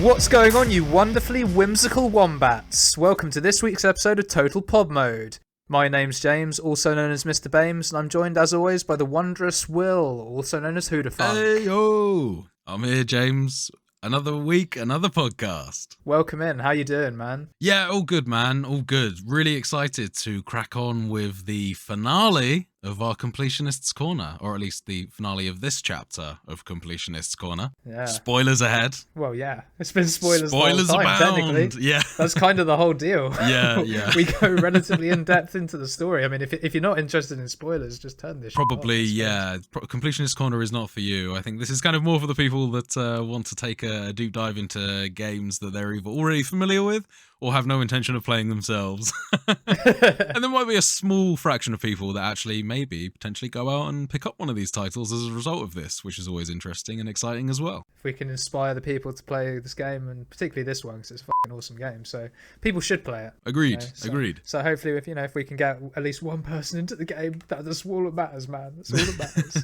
What's going on, you wonderfully whimsical wombats? Welcome to this week's episode of Total Pod Mode. My name's James, also known as Mr. Bames, and I'm joined as always by the wondrous Will, also known as Hoodafunk. Hey yo! I'm here, James. Another week, another podcast. Welcome in. How you doing, man? Yeah, all good, man. All good. Really excited to crack on with the finale of our Completionist's Corner, or at least the finale of this chapter of Completionist's Corner. Yeah. Spoilers ahead. Well, yeah. It's been spoilers the Spoilers whole time, abound. technically. Yeah. That's kind of the whole deal. Yeah. We go relatively in-depth into the story. I mean, if you're not interested in spoilers, just turn this Probably, shit off, yeah. Completionist Corner is not for you. I think this is kind of more for the people that want to take a deep dive into games that they're either already familiar with or have no intention of playing themselves. And there might be a small fraction of people that actually maybe potentially go out and pick up one of these titles as a result of this, which is always interesting and exciting as well. If we can inspire the people to play this game, and particularly this one, because it's a fucking awesome game, so people should play it. Agreed. Agreed. So hopefully, if we can get at least one person into the game, that's all that matters, man. That's all that matters.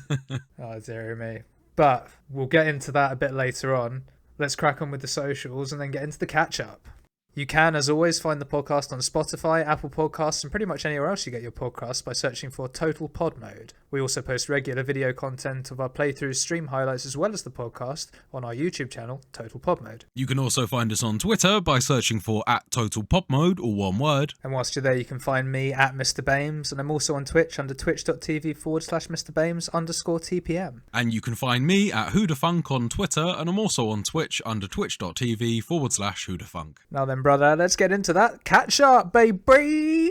Oh dear me. But we'll get into that a bit later on. Let's crack on with the socials and then get into the catch-up. You can, as always, find the podcast on Spotify, Apple Podcasts, and pretty much anywhere else you get your podcasts by searching for Total Pod Mode. We also post regular video content of our playthroughs, stream highlights, as well as the podcast on our YouTube channel, Total Pod Mode. You can also find us on Twitter by searching for @TotalPopMode, or one word. And whilst you're there, you can find me at Mr. Bames, and I'm also on Twitch under twitch.tv/MrBames_TPM. And you can find me at Hoodafunk on Twitter, and I'm also on Twitch under twitch.tv/Hoodafunk. Now then, brother, let's get into that catch up, baby.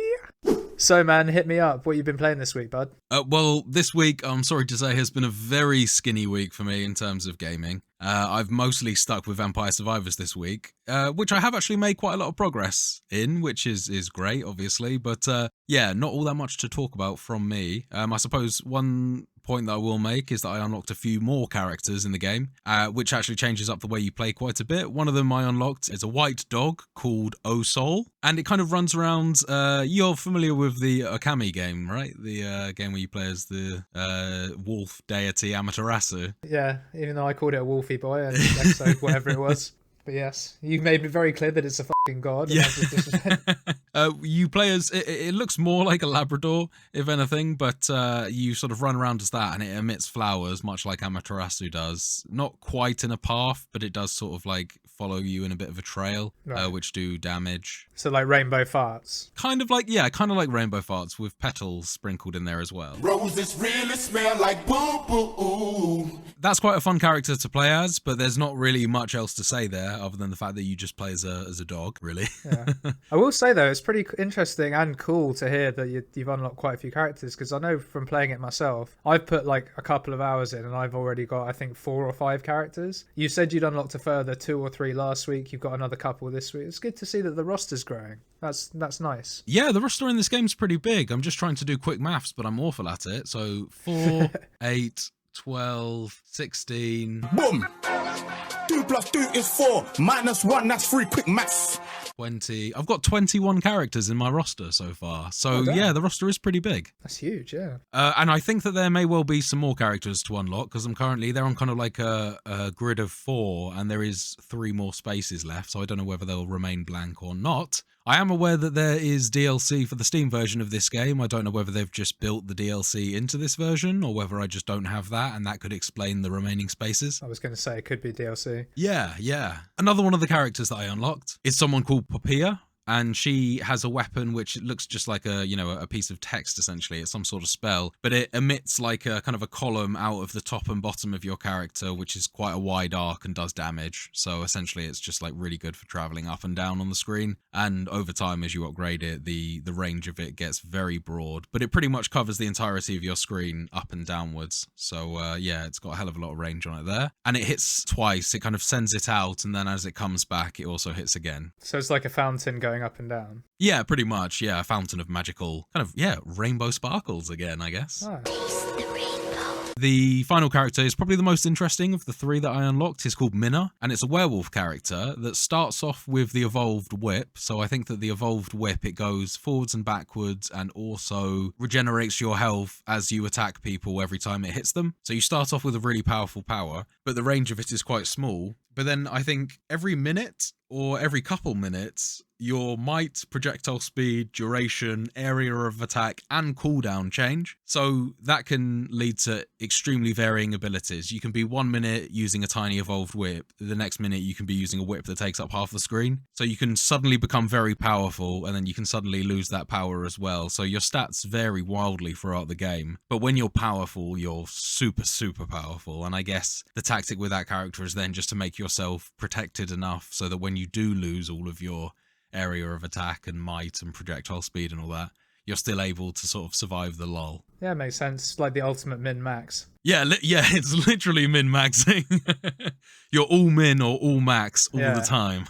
So, man, hit me up. What you been playing this week, bud? Well, this week, I'm sorry to say, has been a very skinny week for me in terms of gaming. I've mostly stuck with Vampire Survivors this week, which I have actually made quite a lot of progress in, which is great, obviously. But yeah, not all that much to talk about from me. I suppose one point that I will make is that I unlocked a few more characters in the game, which actually changes up the way you play quite a bit. One of them I unlocked is a white dog called O-Soul, and it kind of runs around. You're familiar with the Okami game, right? The game where you play as the wolf deity Amaterasu. Yeah, even though I called it a Wolfie Boy in episode whatever it was. But yes, you made it very clear that it's a fucking god. Yeah. You play as, it looks more like a Labrador, if anything, but you sort of run around as that, and it emits flowers, much like Amaterasu does. Not quite in a path, but it does sort of like follow you in a bit of a trail, right, which do damage. So like rainbow farts? Kind of like rainbow farts with petals sprinkled in there as well. Roses really smell like boo-boo. That's quite a fun character to play as, but there's not really much else to say there other than the fact that you just play as a dog, really. Yeah. I will say, though, it's pretty interesting and cool to hear that you've unlocked quite a few characters, because I know from playing it myself, I've put like a couple of hours in and I've already got, I think, 4 or 5 characters. You said you'd unlocked a further 2 or 3 last week. You've got another couple this week. It's good to see that the roster's growing. That's nice. Yeah, the roster in this game's pretty big. I'm just trying to do quick maths, but I'm awful at it. So 4, 8, 12, 16. Boom! 2 + 2 is 4. -1, that's 3. Quick maths. 20. I've got 21 characters in my roster so far. So yeah, the roster is pretty big. That's huge, yeah. And I think that there may well be some more characters to unlock, because they're on kind of like a grid of 4, and there is 3 more spaces left. So I don't know whether they'll remain blank or not. I am aware that there is DLC for the Steam version of this game. I don't know whether they've just built the DLC into this version, or whether I just don't have that, and that could explain the remaining spaces. I was going to say it could be DLC. Yeah. Another one of the characters that I unlocked is someone called Popia. And she has a weapon which looks just like a piece of text, essentially. It's some sort of spell, but it emits like a kind of a column out of the top and bottom of your character, which is quite a wide arc and does damage. So essentially it's just like really good for traveling up and down on the screen. And over time, as you upgrade it, the range of it gets very broad, but it pretty much covers the entirety of your screen up and downwards. So yeah, it's got a hell of a lot of range on it there. And it hits twice. It kind of sends it out, and then as it comes back, it also hits again. So it's like a fountain going up and down. Yeah, pretty much. Yeah, a fountain of magical rainbow sparkles again, I guess. Oh. The final character is probably the most interesting of the 3 that I unlocked. It's called Minna, and it's a werewolf character that starts off with the evolved whip. So I think that the evolved whip, it goes forwards and backwards and also regenerates your health as you attack people every time it hits them. So you start off with a really powerful power, but the range of it is quite small. But then I think every minute or every couple minutes, your might, projectile speed, duration, area of attack, and cooldown change. So that can lead to extremely varying abilities. You can be 1 minute using a tiny evolved whip. The next minute you can be using a whip that takes up half the screen. So you can suddenly become very powerful, and then you can suddenly lose that power as well. So your stats vary wildly throughout the game. But when you're powerful, you're super, super powerful. And I guess the tactic with that character is then just to make yourself protected enough so that when you do lose all of your area of attack and might and projectile speed and all that, you're still able to sort of survive the lull. Yeah, makes sense. Like the ultimate min-max. Yeah, it's literally min-maxing. You're all min or all max all the time.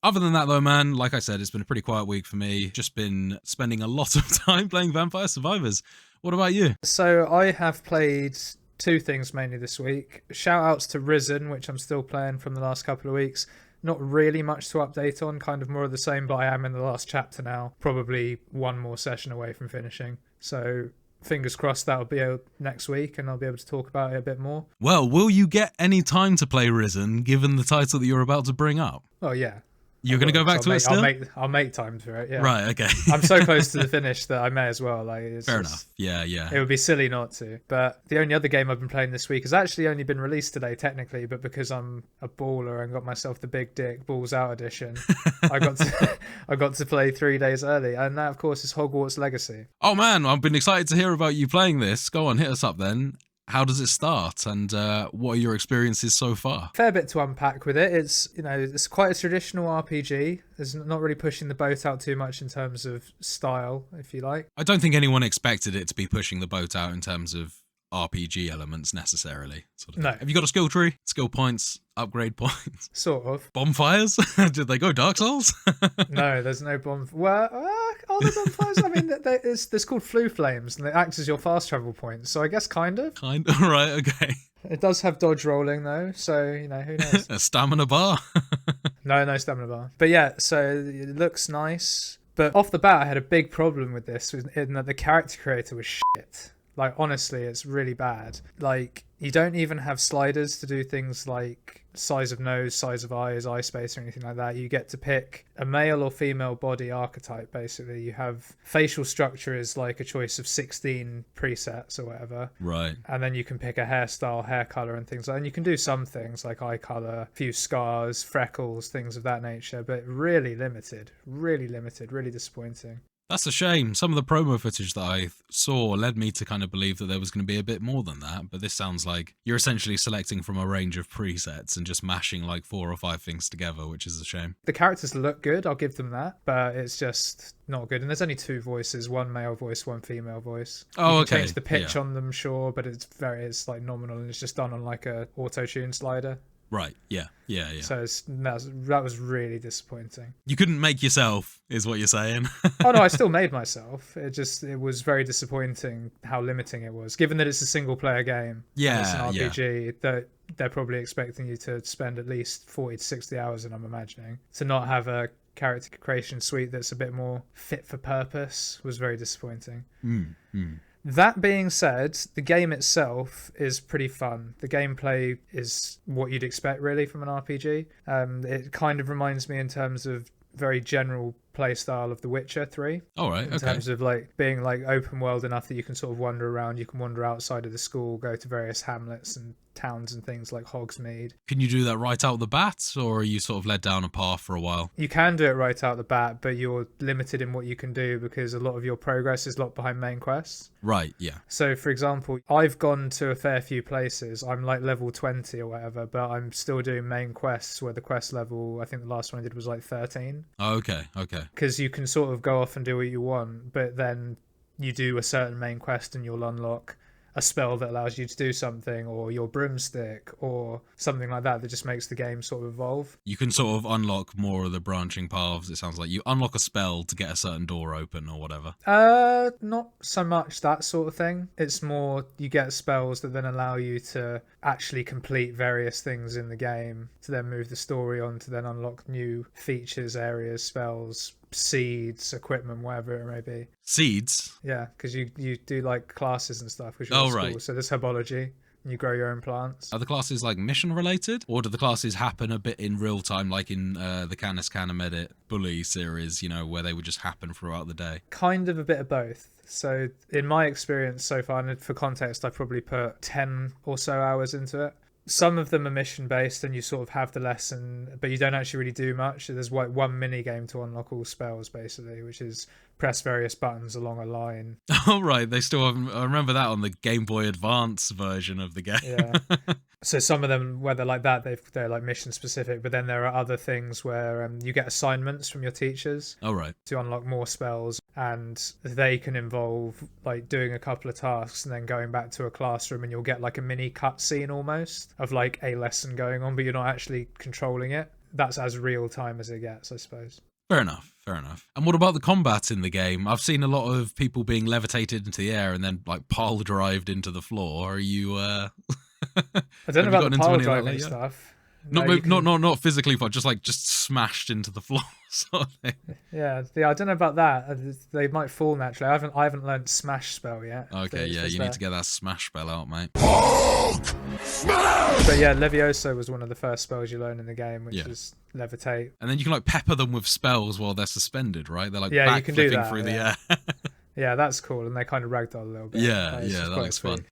Other than that though, man, like I said, it's been a pretty quiet week for me. Just been spending a lot of time playing Vampire Survivors. What about you? So I have played 2 things mainly this week. Shout outs to Risen, which I'm still playing from the last couple of weeks. Not really much to update on, kind of more of the same, but I am in the last chapter now. Probably 1 more session away from finishing. So fingers crossed that'll be out next week and I'll be able to talk about it a bit more. Well, will you get any time to play Risen, given the title that you're about to bring up? Oh, yeah. You're going to go back to it still? I'll make time for it, yeah. Right, okay. I'm so close to the finish that I may as well. Fair enough. Yeah. It would be silly not to. But the only other game I've been playing this week has actually only been released today, technically, but because I'm a baller and got myself the Big Dick Balls Out edition, I got to play 3 days early. And that, of course, is Hogwarts Legacy. Oh, man, I've been excited to hear about you playing this. Go on, hit us up then. How does it start, and what are your experiences so far? Fair bit to unpack with it. It's quite a traditional RPG. It's not really pushing the boat out too much in terms of style, if you like. I don't think anyone expected it to be pushing the boat out in terms of RPG elements necessarily. No. Have you got a skill tree? Skill points, upgrade points? Sort of. Bonfires? Did they go Dark Souls? No, there's no bonfires. Well, are there bonfires? I mean, there's called Flu Flames, and they act as your fast travel points. So I guess kind of. Right, okay. It does have dodge rolling though, so who knows? A stamina bar? No stamina bar. But yeah, so it looks nice. But off the bat, I had a big problem with this, in that the character creator was shit. Like, honestly, it's really bad. Like, you don't even have sliders to do things like size of nose, size of eyes, eye space, or anything like that. You get to pick a male or female body archetype, basically. You have facial structure is like a choice of 16 presets or whatever. Right. And then you can pick a hairstyle, hair color, and things like that. And you can do some things like eye color, a few scars, freckles, things of that nature, but really limited, really disappointing. That's a shame. Some of the promo footage that I saw led me to kind of believe that there was going to be a bit more than that, but this sounds like you're essentially selecting from a range of presets and just mashing like 4 or 5 things together, which is a shame. The characters look good, I'll give them that, but it's just not good. And there's only 2 voices, 1 male voice, 1 female voice. Oh, you okay. Change the pitch on them, sure, but it's like nominal, and it's just done on like a auto-tune slider. Right, yeah. So that was really disappointing. You couldn't make yourself, is what you're saying. Oh no, I still made myself. It was very disappointing how limiting it was, given that it's a single player game. Yeah, and it's an RPG that they're probably expecting you to spend at least 40 to 60 hours in, I'm imagining. To not have a character creation suite that's a bit more fit for purpose was very disappointing. That being said, the game itself is pretty fun. The gameplay is what you'd expect, really, from an RPG. It kind of reminds me in terms of very general play style of The Witcher 3. All right, in terms of like being like open world enough that you can sort of wander around. You can wander outside of the school, go to various hamlets and towns and things like Hogsmeade. Can you do that right out the bat, or are you sort of led down a path for a while? You can do it right out the bat, but you're limited in what you can do because a lot of your progress is locked behind main quests. Right, yeah. So, for example, I've gone to a fair few places. I'm like level 20 or whatever, but I'm still doing main quests where the quest level, I think the last one I did was like 13. Oh, okay. Because you can sort of go off and do what you want, but then you do a certain main quest and you'll unlock a spell that allows you to do something, or your broomstick, or something like that just makes the game sort of evolve. You can sort of unlock more of the branching paths. It sounds like you unlock a spell to get a certain door open or whatever. Not so much that sort of thing. It's more you get spells that then allow you to actually complete various things in the game to then move the story on, to then unlock new features, areas, spells, seeds, equipment, whatever it may be. Seeds? Yeah, because you do like classes and stuff. You're at school. Right. So there's herbology. You grow your own plants. Are the classes like mission related, or do the classes happen a bit in real time, like in the Canis Canem Edit Bully series, where they would just happen throughout the day? Kind of a bit of both. So in my experience so far, and for context, I've probably put 10 or so hours into it. Some of them are mission based and you sort of have the lesson, but you don't actually really do much. There's like one mini game to unlock all spells basically, which is press various buttons along a line. Oh, right. They still haven't. I remember that on the Game Boy Advance version of the game. Yeah. So some of them, where they're like that, they're like mission specific, but then there are other things where you get assignments from your teachers. Oh, right. To unlock more spells, and they can involve like doing a couple of tasks and then going back to a classroom, and you'll get like a mini cutscene almost of like a lesson going on, but you're not actually controlling it. That's as real time as it gets, I suppose. Fair enough. And what about the combat in the game? I've seen a lot of people being levitated into the air and then like pile drived into the floor. Are you I don't know about the pile driving stuff. Not physically, but just smashed into the floor sort of thing. Yeah, I don't know about that. They might fall naturally. I haven't learned smash spell yet. Okay, yeah, you need to get that smash spell out, mate. But yeah, Levioso was one of the first spells you learn in the game, which is levitate. And then you can like pepper them with spells while they're suspended, right? They're like you can do backflipping that, through the air. Yeah, that's cool, and they kind of ragdoll a little bit. Yeah, that looks fun.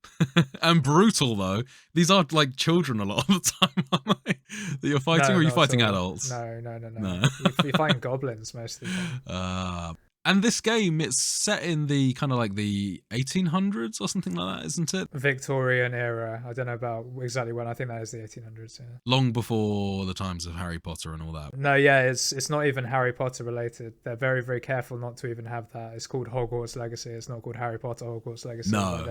And brutal though. These are like children a lot of the time, aren't they? That you're fighting, or are you fighting adults? No. You're fighting goblins most of the time. And this game, it's set in the kind of like the 1800s or something like that, isn't it? Victorian era. I don't know about exactly when. I think that is the 1800s. Yeah. Long before the times of Harry Potter and all that. No, yeah, it's not even Harry Potter related. They're very, very careful not to even have that. It's called Hogwarts Legacy. It's not called Harry Potter Hogwarts Legacy. No,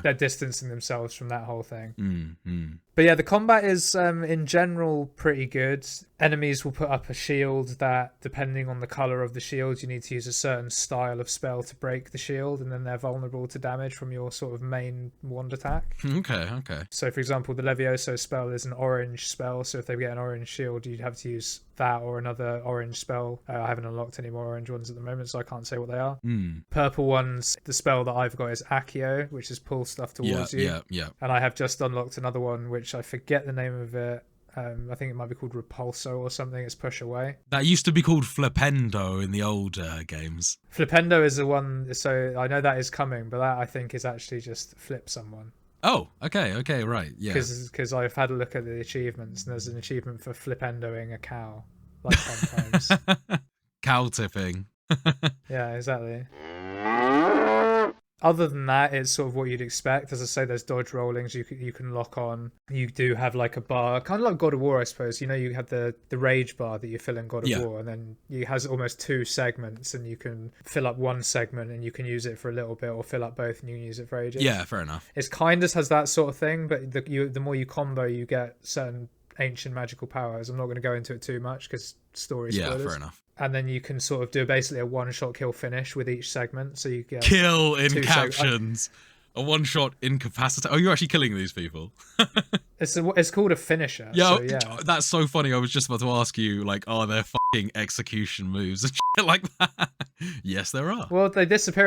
they're distancing themselves from that whole thing. Mm-hmm. But yeah, the combat is in general pretty good. Enemies will put up a shield that, depending on the colour of the shield, you need to use a certain style of spell to break the shield, and then they're vulnerable to damage from your sort of main wand attack. Okay. So for example, the Levioso spell is an orange spell, so if they get an orange shield, you'd have to use that or another orange spell. I haven't unlocked any more orange ones at the moment, so I can't say what they are. Purple ones, the spell that I've got is Accio, which is pull stuff towards you. Yeah. And I have just unlocked another one, which I forget the name of it. I think it might be called Repulso or something. It's push away. That used to be called Flipendo in the old games. Flipendo is the one, so I know that is coming, but that I think is actually just flip someone. Oh, okay, right, yeah. Because I've had a look at the achievements, and there's an achievement for flipendoing a cow, like 10 times. Cow tipping. Yeah, exactly. Other than that, it's sort of what you'd expect. As I say, there's dodge rollings you can lock on. You do have like a bar, kind of like God of War, I suppose. You have the rage bar that you fill in God of War, and then it has almost two segments, and you can fill up one segment and you can use it for a little bit, or fill up both and you can use it for ages. Yeah, fair enough. It kind of has that sort of thing, but the more you combo, you get certain ancient magical powers. I'm not going to go into it too much because story spoilers. Yeah, fair enough. And then you can sort of do basically a one-shot kill finish with each segment. So you get kill in captions. A one-shot incapacitate. Oh, you're actually killing these people. It's called a finisher. Yeah, so, yeah, that's so funny. I was just about to ask you, like, are there fucking execution moves and shit like that? Yes, there are. Well, they sort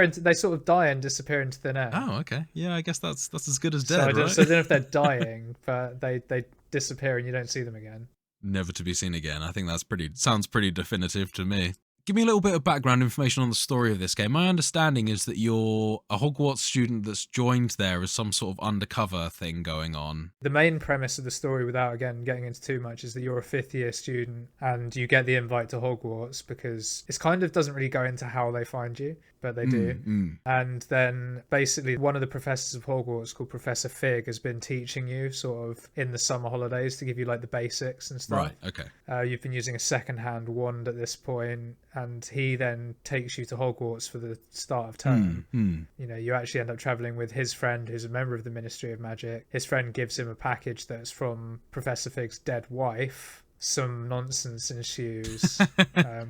of die and disappear into thin air. Oh, okay. Yeah, I guess that's as good as dead, right? So I don't know if they're dying, but they disappear and you don't see them again. Never to be seen again. I think sounds pretty definitive to me. Give me a little bit of background information on the story of this game. My understanding is that you're a Hogwarts student that's joined there as some sort of undercover thing going on. The main premise of the story, without again getting into too much, is that you're a fifth-year student and you get the invite to Hogwarts because it kind of doesn't really go into how they find you, but they do. And then basically one of the professors of Hogwarts, called Professor Fig, has been teaching you sort of in the summer holidays to give you like the basics and stuff. Right, okay. You've been using a second-hand wand at this point. and he then takes you to Hogwarts for the start of term. You know, you actually end up traveling with his friend who's a member of the Ministry of Magic. His friend gives him a package that's from Professor Fig's dead wife. Some nonsense ensues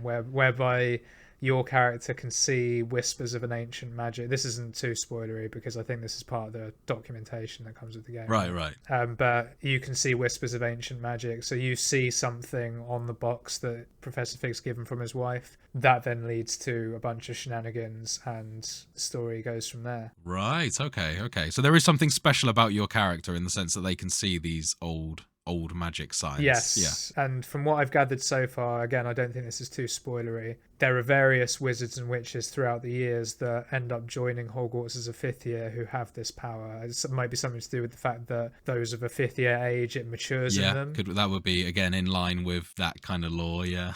whereby your character can see whispers of an ancient magic. This isn't too spoilery because I think this is part of the documentation that comes with the game. Right. But you can see whispers of ancient magic. So you see something on the box that Professor Fig's given from his wife. That then leads to a bunch of shenanigans, and the story goes from there. Right. Okay. So there is something special about your character in the sense that they can see these old magic signs. Yes. Yeah. And from what I've gathered so far, again, I don't think this is too spoilery, there are various wizards and witches throughout the years that end up joining Hogwarts as a 5th year who have this power. It might be something to do with the fact that those of a 5th year age, it matures in them. That would be, again, in line with that kind of lore, yeah.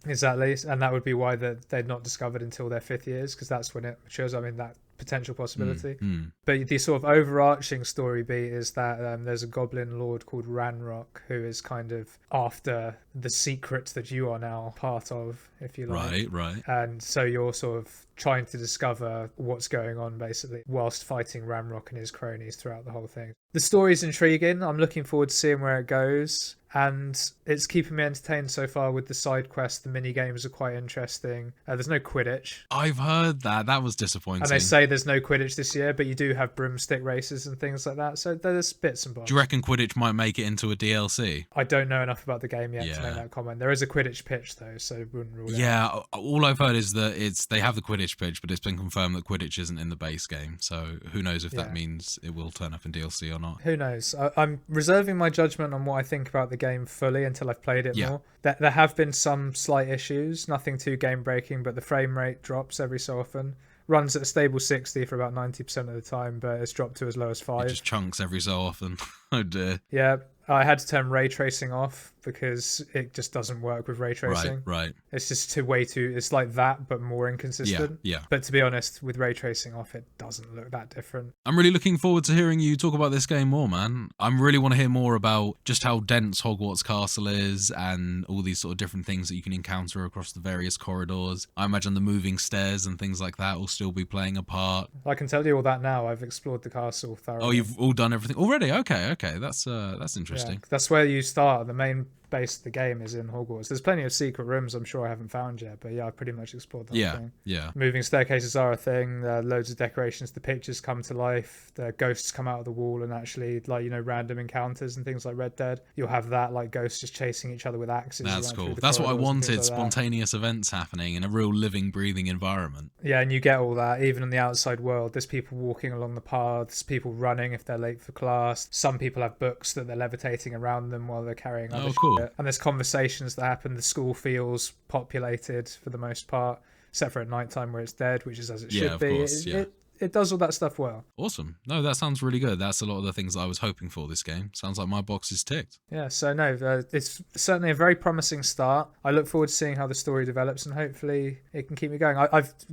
Exactly. And that would be why they're not discovered until their 5th years, because that's when it matures. I mean, that potential possibility. But the sort of overarching story beat is that there's a goblin lord called Ranrock who is kind of after the secret that you are now part of, if you like. Right. And so you're sort of trying to discover what's going on, basically, whilst fighting Ranrock and his cronies throughout the whole thing. The story's intriguing. I'm looking forward to seeing where it goes. And it's keeping me entertained so far with the side quests. The mini games are quite interesting. There's no Quidditch. I've heard that. That was disappointing. And they say there's no Quidditch this year, but you do have broomstick races and things like that. So there's bits and bobs. Do you reckon Quidditch might make it into a DLC? I don't know enough about the game yet to make that comment. There is a Quidditch pitch, though, so wouldn't rule it out. All I've heard is that they have the Quidditch pitch, but it's been confirmed that Quidditch isn't in the base game. So who knows if that means it will turn up in DLC or not. Who knows? I'm reserving my judgment on what I think about the game fully until I've played it more. There have been some slight issues, nothing too game breaking, but the frame rate drops every so often. Runs at a stable 60 for about 90% of the time, but it's dropped to as low as 5. It just chunks every so often. Oh dear. Yeah, I had to turn ray tracing off because it just doesn't work with ray tracing. Right. It's just it's like that, but more inconsistent. Yeah. But to be honest, with ray tracing off, it doesn't look that different. I'm really looking forward to hearing you talk about this game more, man. I really want to hear more about just how dense Hogwarts Castle is and all these sort of different things that you can encounter across the various corridors. I imagine the moving stairs and things like that will still be playing a part. I can tell you all that now. I've explored the castle thoroughly. Oh, you've all done everything already? Okay. That's interesting. Yeah, that's where you start. The main base of the game is in Hogwarts. There's plenty of secret rooms I'm sure I haven't found yet, but I've pretty much explored the whole thing. Yeah. Moving staircases are a thing. Loads of decorations. The pictures come to life. The ghosts come out of the wall and actually, random encounters and things like Red Dead. You'll have that, like ghosts just chasing each other with axes. That's cool. That's what I wanted. Spontaneous events happening in a real living, breathing environment. Yeah, and you get all that even in the outside world. There's people walking along the paths, people running if they're late for class. Some people have books that they're levitating around them while they're carrying other shit. And there's conversations that happen. The school feels populated for the most part, except for at nighttime where it's dead, which is as it should be. It does all that stuff well. Awesome. No, that sounds really good. That's a lot of the things I was hoping for this game. Sounds like my box is ticked. Yeah, so no, it's certainly a very promising start. I look forward to seeing how the story develops and hopefully it can keep me going.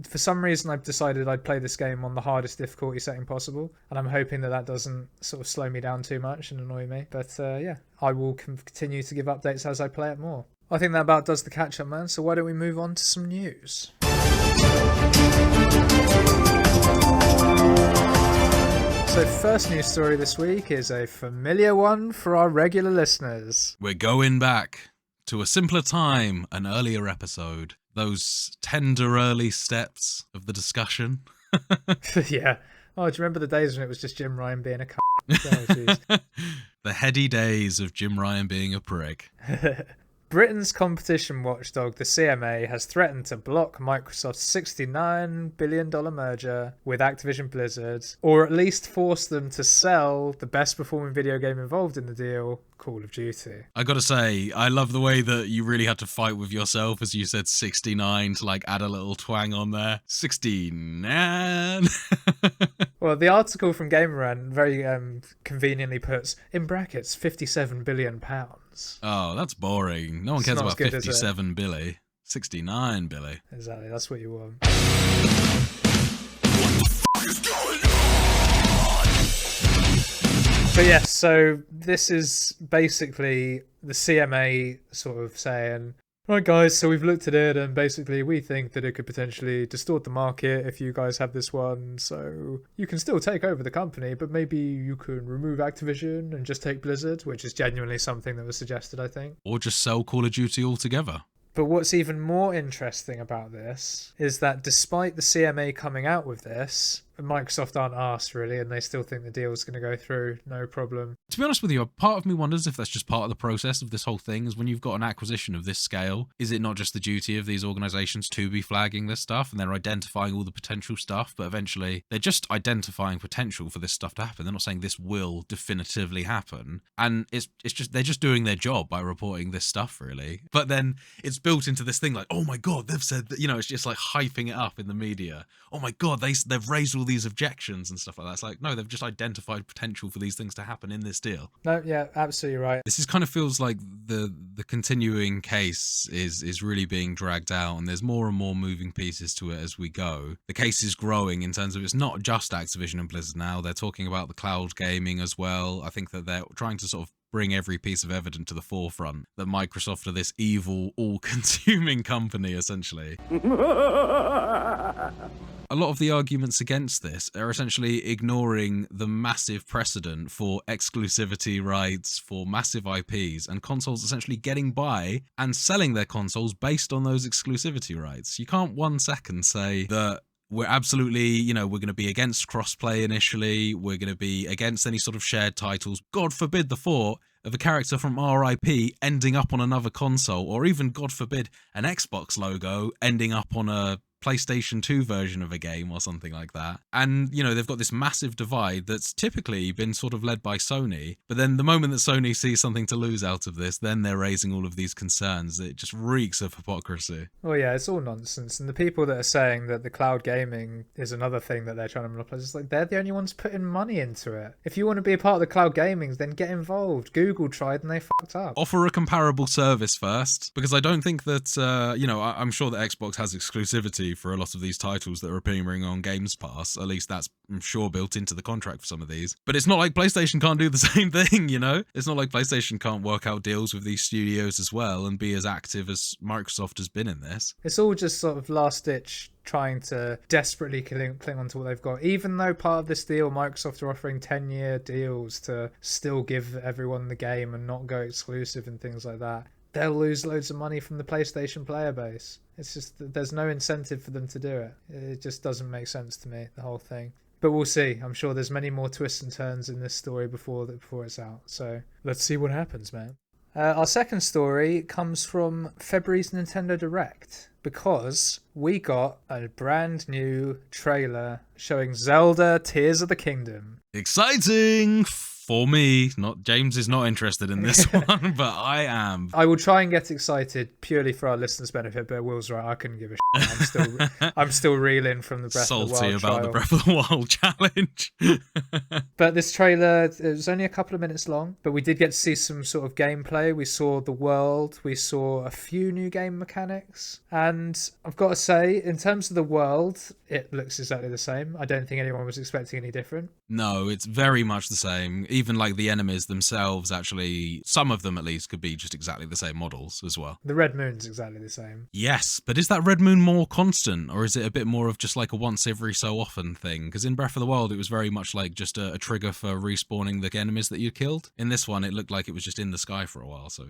For some reason, I've decided I'd play this game on the hardest difficulty setting possible, and I'm hoping that doesn't sort of slow me down too much and annoy me. But I will continue to give updates as I play it more. I think that about does the catch-up, man. So why don't we move on to some news? So first news story this week is a familiar one for our regular listeners. We're going back to a simpler time, an earlier episode. Those tender early steps of the discussion. Yeah. Oh, do you remember the days when it was just Jim Ryan being a c***? Oh, the heady days of Jim Ryan being a prick. Britain's competition watchdog, the CMA, has threatened to block Microsoft's $69 billion merger with Activision Blizzard, or at least force them to sell the best performing video game involved in the deal, Call of Duty. I gotta say, I love the way that you really had to fight with yourself as you said 69 to add a little twang on there. 69. Well, the article from Gamerant very conveniently puts, in brackets, £57 billion. Oh, that's boring. No one cares about 57 Billy. 69 Billy. Exactly, that's what you want. But yes, so this is basically the CMA sort of saying, Right, guys, so we've looked at it, and basically we think that it could potentially distort the market if you guys have this one. So you can still take over the company, but maybe you can remove Activision and just take Blizzard, which is genuinely something that was suggested, I think. Or just sell Call of Duty altogether. But what's even more interesting about this is that despite the CMA coming out with this, Microsoft aren't asked really, and they still think the deal's going to go through, no problem. To be honest with you, part of me wonders if that's just part of the process of this whole thing, is when you've got an acquisition of this scale, is it not just the duty of these organizations to be flagging this stuff, and they're identifying all the potential stuff, but eventually they're just identifying potential for this stuff to happen. They're not saying this will definitively happen, and it's just, they're just doing their job by reporting this stuff, really. But then it's built into this thing like, oh my god, they've said that, it's just like hyping it up in the media. Oh my god, they've raised all these objections and stuff like that. It's like, no, they've just identified potential for these things to happen in this deal. No, yeah, absolutely right. This is kind of feels like the continuing case is really being dragged out, and there's more and more moving pieces to it as we go. The case is growing in terms of it's not just Activision and Blizzard now. They're talking about the cloud gaming as well. I think that they're trying to sort of bring every piece of evidence to the forefront that Microsoft are this evil, all-consuming company, essentially. A lot of the arguments against this are essentially ignoring the massive precedent for exclusivity rights for massive IPs and consoles essentially getting by and selling their consoles based on those exclusivity rights. You can't 1 second say that we're absolutely, we're going to be against crossplay initially, we're going to be against any sort of shared titles. God forbid the thought of a character from our IP ending up on another console, or even, God forbid, an Xbox logo ending up on a PlayStation 2 version of a game or something like that. And, they've got this massive divide that's typically been sort of led by Sony. But then the moment that Sony sees something to lose out of this, then they're raising all of these concerns. It just reeks of hypocrisy. Well, yeah, it's all nonsense. And the people that are saying that the cloud gaming is another thing that they're trying to monopolize, it's like they're the only ones putting money into it. If you want to be a part of the cloud gaming, then get involved. Google tried and they fucked up. Offer a comparable service first, because I don't think that, I'm sure that Xbox has exclusivity for a lot of these titles that are appearing on Games Pass. At least that's, I'm sure, built into the contract for some of these. But it's not like PlayStation can't do the same thing, It's not like PlayStation can't work out deals with these studios as well and be as active as Microsoft has been in this. It's all just sort of last-ditch trying to desperately cling on to what they've got. Even though part of this deal, Microsoft are offering 10-year deals to still give everyone the game and not go exclusive and things like that, they'll lose loads of money from the PlayStation player base. It's just that there's no incentive for them to do it. It just doesn't make sense to me, the whole thing. But we'll see. I'm sure there's many more twists and turns in this story before it's out. So let's see what happens, man. Our second story comes from February's Nintendo Direct, because we got a brand new trailer showing Zelda Tears of the Kingdom. Exciting! For me, James is not interested in this one, but I am. I will try and get excited purely for our listeners' benefit, but Will's right. I couldn't give a shit. I'm still reeling from the Breath of the Wild salty about trial. the Breath of the Wild challenge. But this trailer, it was only a couple of minutes long, but we did get to see some sort of gameplay. We saw the world. We saw a few new game mechanics. And I've got to say, in terms of the world, it looks exactly the same. I don't think anyone was expecting any different. No, it's very much the same. Even like the enemies themselves, actually, some of them at least could be just exactly the same models as well. The Red Moon's exactly the same. Yes, but is that Red Moon more constant, or is it a bit more of just like a once every so often thing? Because in Breath of the Wild, it was very much like just a trigger for respawning the enemies that you killed. In this one, it looked like it was just in the sky for a while. So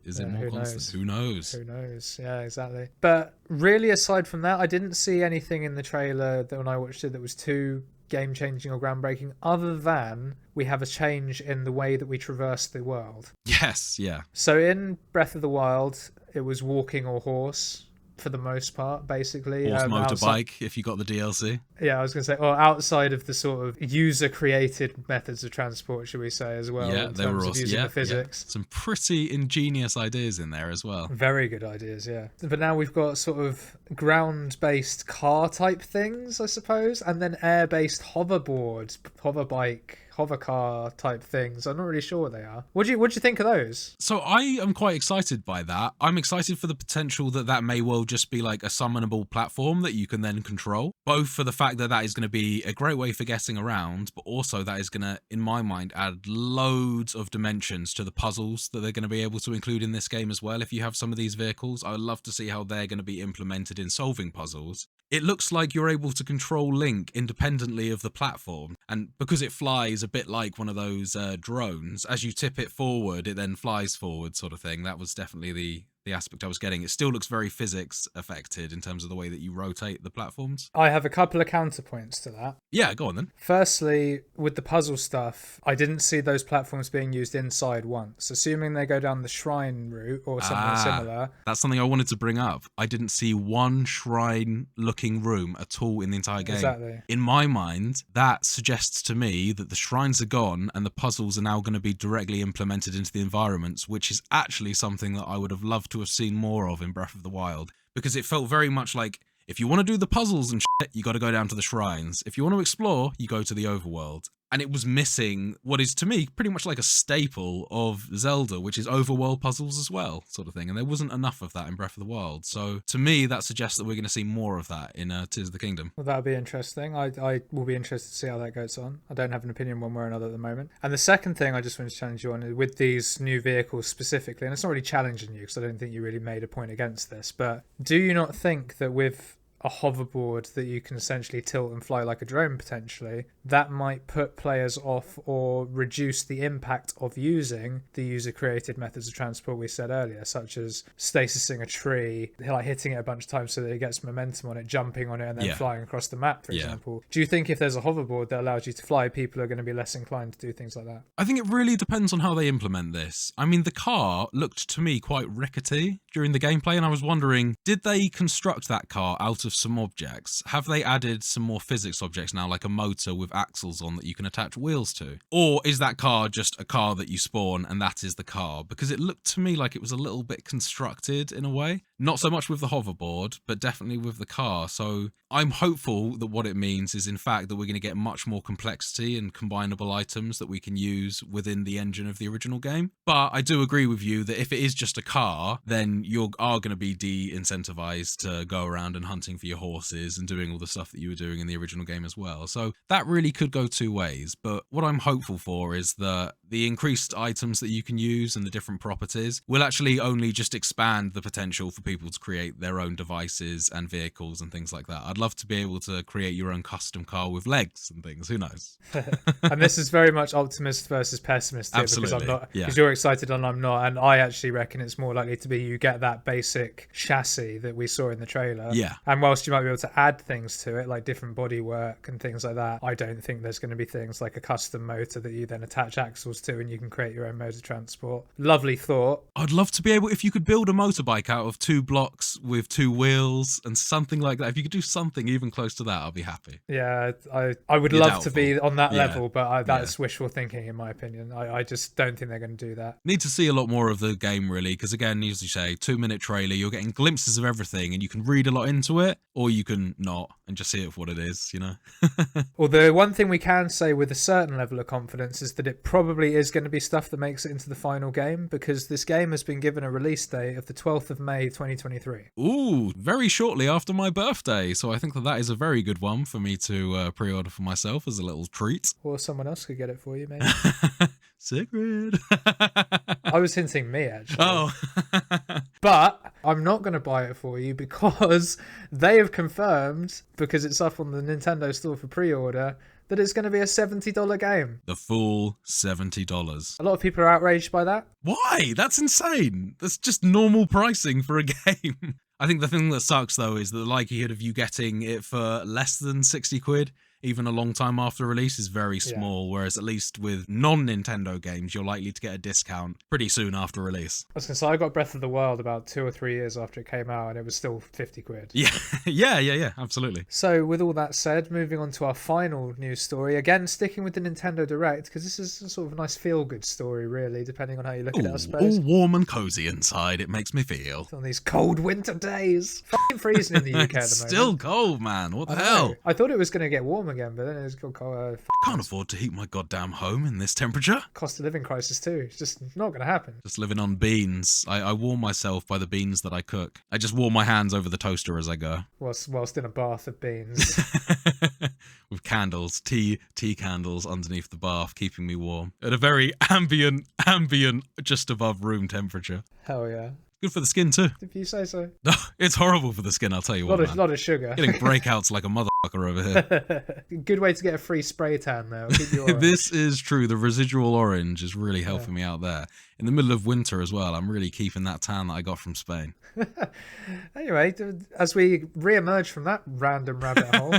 is it more constant? Who knows? Who knows? Yeah, exactly. But really, aside from that, I didn't see anything in the trailer that when I watched it that was too game-changing or groundbreaking, other than we have a change in the way that we traverse the world. Yes, yeah. So in Breath of the Wild, it was walking or horse for the most part, basically. Horse motorbike, if you got the DLC. Yeah, I was going to say, or outside of the sort of user-created methods of transport, should we say, as well. Yeah, they were also, the physics. Some pretty ingenious ideas in there as well. Very good ideas, yeah. But now we've got sort of ground-based car-type things, I suppose, and then air-based hoverboard, hoverbike, hover car type things. I'm not really sure what they are. What do you think of those? So I am quite excited by that. I'm excited for the potential that may well just be like a summonable platform that you can then control. both for the fact that that is going to be a great way for getting around, but also that is going to, in my mind, add loads of dimensions to the puzzles that they're going to be able to include in this game as well. If you have some of these vehicles, I would love to see how they're going to be implemented in solving puzzles. It looks like you're able to control Link independently of the platform, and because it flies a bit like one of those drones, as you tip it forward, it then flies forward sort of thing. That was definitely the aspect I was getting. It still looks very physics affected in terms of the way that you rotate the platforms. I have a couple of counterpoints to that. Yeah, go on then. Firstly, with the puzzle stuff, I didn't see those platforms being used inside once. Assuming they go down the shrine route or something similar. That's something I wanted to bring up. I didn't see one shrine-looking room at all in the entire game. Exactly. In my mind, that suggests to me that the shrines are gone and the puzzles are now going to be directly implemented into the environments, which is actually something that I would have loved to have seen more of in Breath of the Wild, because it felt very much like, if you want to do the puzzles and shit, you got to go down to the shrines. If you want to explore, you go to the overworld. And it was missing what is, to me, pretty much like a staple of Zelda, which is overworld puzzles as well, sort of thing. And there wasn't enough of that in Breath of the Wild. So, to me, that suggests that we're going to see more of that in Tears of the Kingdom. Well, that'll be interesting. I will be interested to see how that goes on. I don't have an opinion one way or another at the moment. And the second thing I just want to challenge you on is with these new vehicles specifically, and it's not really challenging you because I don't think you really made a point against this, but do you not think that with a hoverboard that you can essentially tilt and fly like a drone potentially, that might put players off or reduce the impact of using the user-created methods of transport we said earlier, such as stasising a tree, like hitting it a bunch of times so that it gets momentum on it, jumping on it, and then flying across the map, for example. Do you think if there's a hoverboard that allows you to fly, people are going to be less inclined to do things like that? I think it really depends on how they implement this. I mean, the car looked to me quite rickety during the gameplay, and I was wondering, did they construct that car out of some objects? Have they added some more physics objects now, like a motor with axles on that you can attach wheels to? Or is that car just a car that you spawn and that is the car? Because it looked to me like it was a little bit constructed in a way. Not so much with the hoverboard, but definitely with the car. So I'm hopeful that what it means is, in fact, that we're going to get much more complexity and combinable items that we can use within the engine of the original game. But I do agree with you that if it is just a car, then you are going to be de-incentivized to go around and hunting for your horses and doing all the stuff that you were doing in the original game as well. So that really could go two ways. But what I'm hopeful for is that the increased items that you can use and the different properties will actually only just expand the potential for people to create their own devices and vehicles and things like that. I'd love to be able to create your own custom car with legs and things. Who knows? And this is very much optimist versus pessimist here. Absolutely. Because I'm not, because you're excited and I'm not, and I actually reckon it's more likely to be you get that basic chassis that we saw in the trailer. Yeah. And whilst you might be able to add things to it, like different bodywork and things like that, I don't think there's going to be things like a custom motor that you then attach axles to and you can create your own mode of transport. Lovely thought. I'd love to be able, if you could build a motorbike out of 2 blocks with 2 wheels and something like that, if you could do something even close to that, I'll be happy. Yeah, I would love to be on that level, but that's wishful thinking in my opinion. I just don't think they're going to do that. Need to see a lot more of the game really, because again, as you say, 2-minute trailer, you're getting glimpses of everything and you can read a lot into it, or you can not and just see it for what it is, you know? Although one thing we can say with a certain level of confidence is that it probably is going to be stuff that makes it into the final game, because this game has been given a release date of the 12th of May 2023. Ooh, very shortly after my birthday, so I think that is a very good one for me to pre-order for myself as a little treat. Or someone else could get it for you, maybe. Secret. I was hinting me, actually. Oh. But I'm not going to buy it for you because they have confirmed, because it's up on the Nintendo store for pre-order, that it's going to be a $70 game. The full $70. A lot of people are outraged by that. Why? That's insane. That's just normal pricing for a game. I think the thing that sucks, though, is that the likelihood of you getting it for less than 60 quid, even a long time after release, is very small, whereas at least with non-Nintendo games, you're likely to get a discount pretty soon after release. I was going to say, I got Breath of the Wild about 2 or 3 years after it came out, and it was still 50 quid. Yeah, absolutely. So with all that said, moving on to our final news story, again, sticking with the Nintendo Direct, because this is sort of a nice feel-good story, really, depending on how you look at it, I suppose. All warm and cozy inside, it makes me feel. On these cold winter days. Fucking freezing in the UK at the moment. Still cold, man. What the hell? I thought it was going to get warmer again, but then it's got Can't afford to heat my goddamn home in this temperature. cost of living crisis too. It's just not going to happen. Just living on beans. I warm myself by the beans that I cook. I just warm my hands over the toaster as I go. Whilst in a bath of beans. With candles, tea candles underneath the bath, keeping me warm. At a very ambient, just above room temperature. Hell yeah. Good for the skin too. If you say so. It's horrible for the skin, I'll tell you what, man. Lot of sugar. Getting breakouts like a motherfucker over here. Good way to get a free spray tan though. Keep you This is true. The residual orange is really helping me out there. In the middle of winter as well, I'm really keeping that tan that I got from Spain. Anyway, as we re-emerge from that random rabbit hole,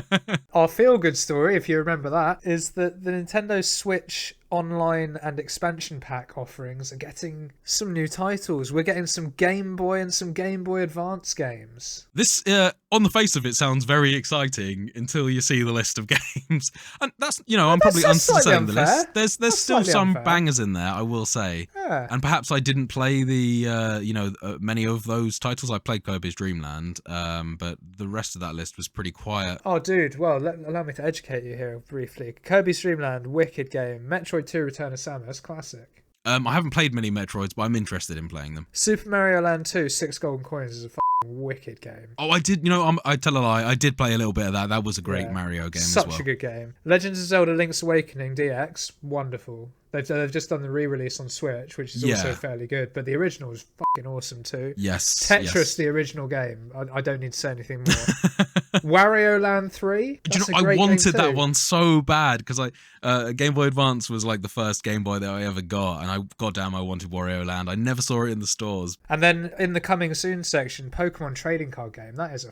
our feel-good story, if you remember that, is that the Nintendo Switch online and expansion pack offerings are getting some new titles. We're getting some Game Boy and some Game Boy Advance games. This, on the face of it, sounds very exciting until you see the list of games. And that's, I'm probably underselling the list. There's still some unfair. bangers in there, I will say. Yeah. And perhaps I didn't play many of those titles. I played Kirby's Dream Land, but the rest of that list was pretty quiet. Oh, dude, well, allow me to educate you here briefly. Kirby's Dream Land, wicked game. Metroid 2 Return of Samus, classic. I haven't played many Metroids, but I'm interested in playing them. Super Mario Land 2, 6 Golden Coins is a wicked game. Oh, I did, I tell a lie, I did play a little bit of that. That was a great Mario game as well. Such a good game. Legends of Zelda Link's Awakening DX, wonderful. They've just done the re-release on Switch, which is also fairly good, but the original was fucking awesome too. Yes. Tetris, the original game. I don't need to say anything more. Wario Land 3. I wanted that one so bad because Game Boy Advance was like the first Game Boy that I ever got, and I wanted Wario Land. I never saw it in the stores. And then in the coming soon section, Pokemon trading card game. That is a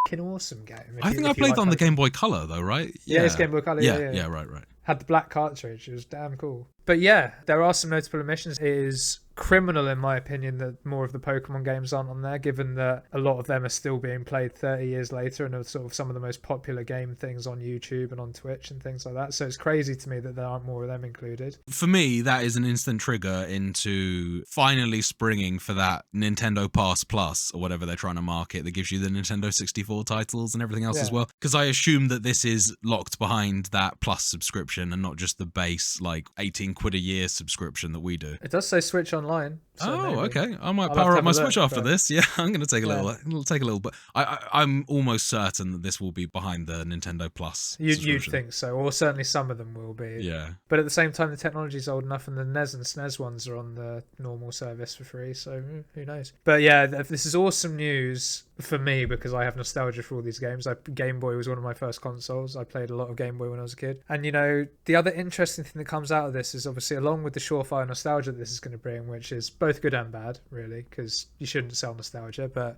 fucking awesome game. I think I played that on the Game Boy Color though, right? Yeah, it's Game Boy Color. Yeah, right. Had the black cartridge. It was damn cool. But yeah, there are some notable omissions. It is criminal, in my opinion, that more of the Pokemon games aren't on there, given that a lot of them are still being played 30 years later and are sort of some of the most popular game things on YouTube and on Twitch and things like that. So it's crazy to me that there aren't more of them included. For me, that is an instant trigger into finally springing for that Nintendo Pass Plus or whatever they're trying to market that gives you the Nintendo 64 titles and everything else as well. Because I assume that this is locked behind that Plus subscription and not just the base, like 18 quid a year subscription that we do. It does say Switch Online. So okay. I might power up my Switch after this. Yeah, I'm going to take a little. It'll take a little, but I'm almost certain that this will be behind the Nintendo Plus. You'd think so, or certainly some of them will be. Yeah. But at the same time, the technology's old enough, and the NES and SNES ones are on the normal service for free. So who knows? But yeah, this is awesome news for me because I have nostalgia for all these games. Game Boy was one of my first consoles. I played a lot of Game Boy when I was a kid. And the other interesting thing that comes out of this is obviously along with the surefire nostalgia that this is going to bring, which is both good and bad, really, because you shouldn't sell nostalgia, but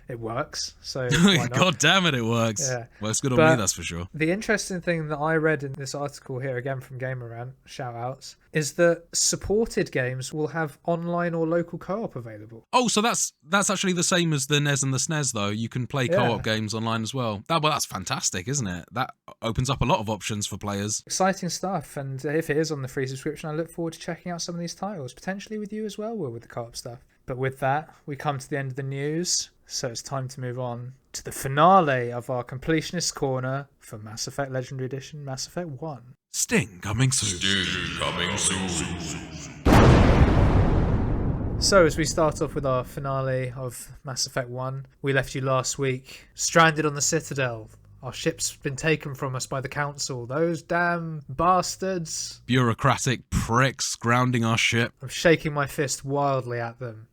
it works. So why not? God damn it works. Yeah. Well, it's good on me, that's for sure. The interesting thing that I read in this article here, again from Gamer Rant, shout outs, is that supported games will have online or local co-op available. Oh, so that's actually the same as the NES and the SNES, though. You can play co-op games online as well. That's fantastic, isn't it? That opens up a lot of options for players. Exciting stuff, and if it is on the free subscription, I look forward to checking out some of these titles, potentially with you as well, Will, with the co-op stuff. But with that, we come to the end of the news, so it's time to move on to the finale of our completionist corner for Mass Effect Legendary Edition, Mass Effect 1. Sting coming soon. So as we start off with our finale of Mass Effect 1, we left you last week stranded on the Citadel. Our ship's been taken from us by the Council. Those damn bastards. Bureaucratic pricks grounding our ship. I'm shaking my fist wildly at them.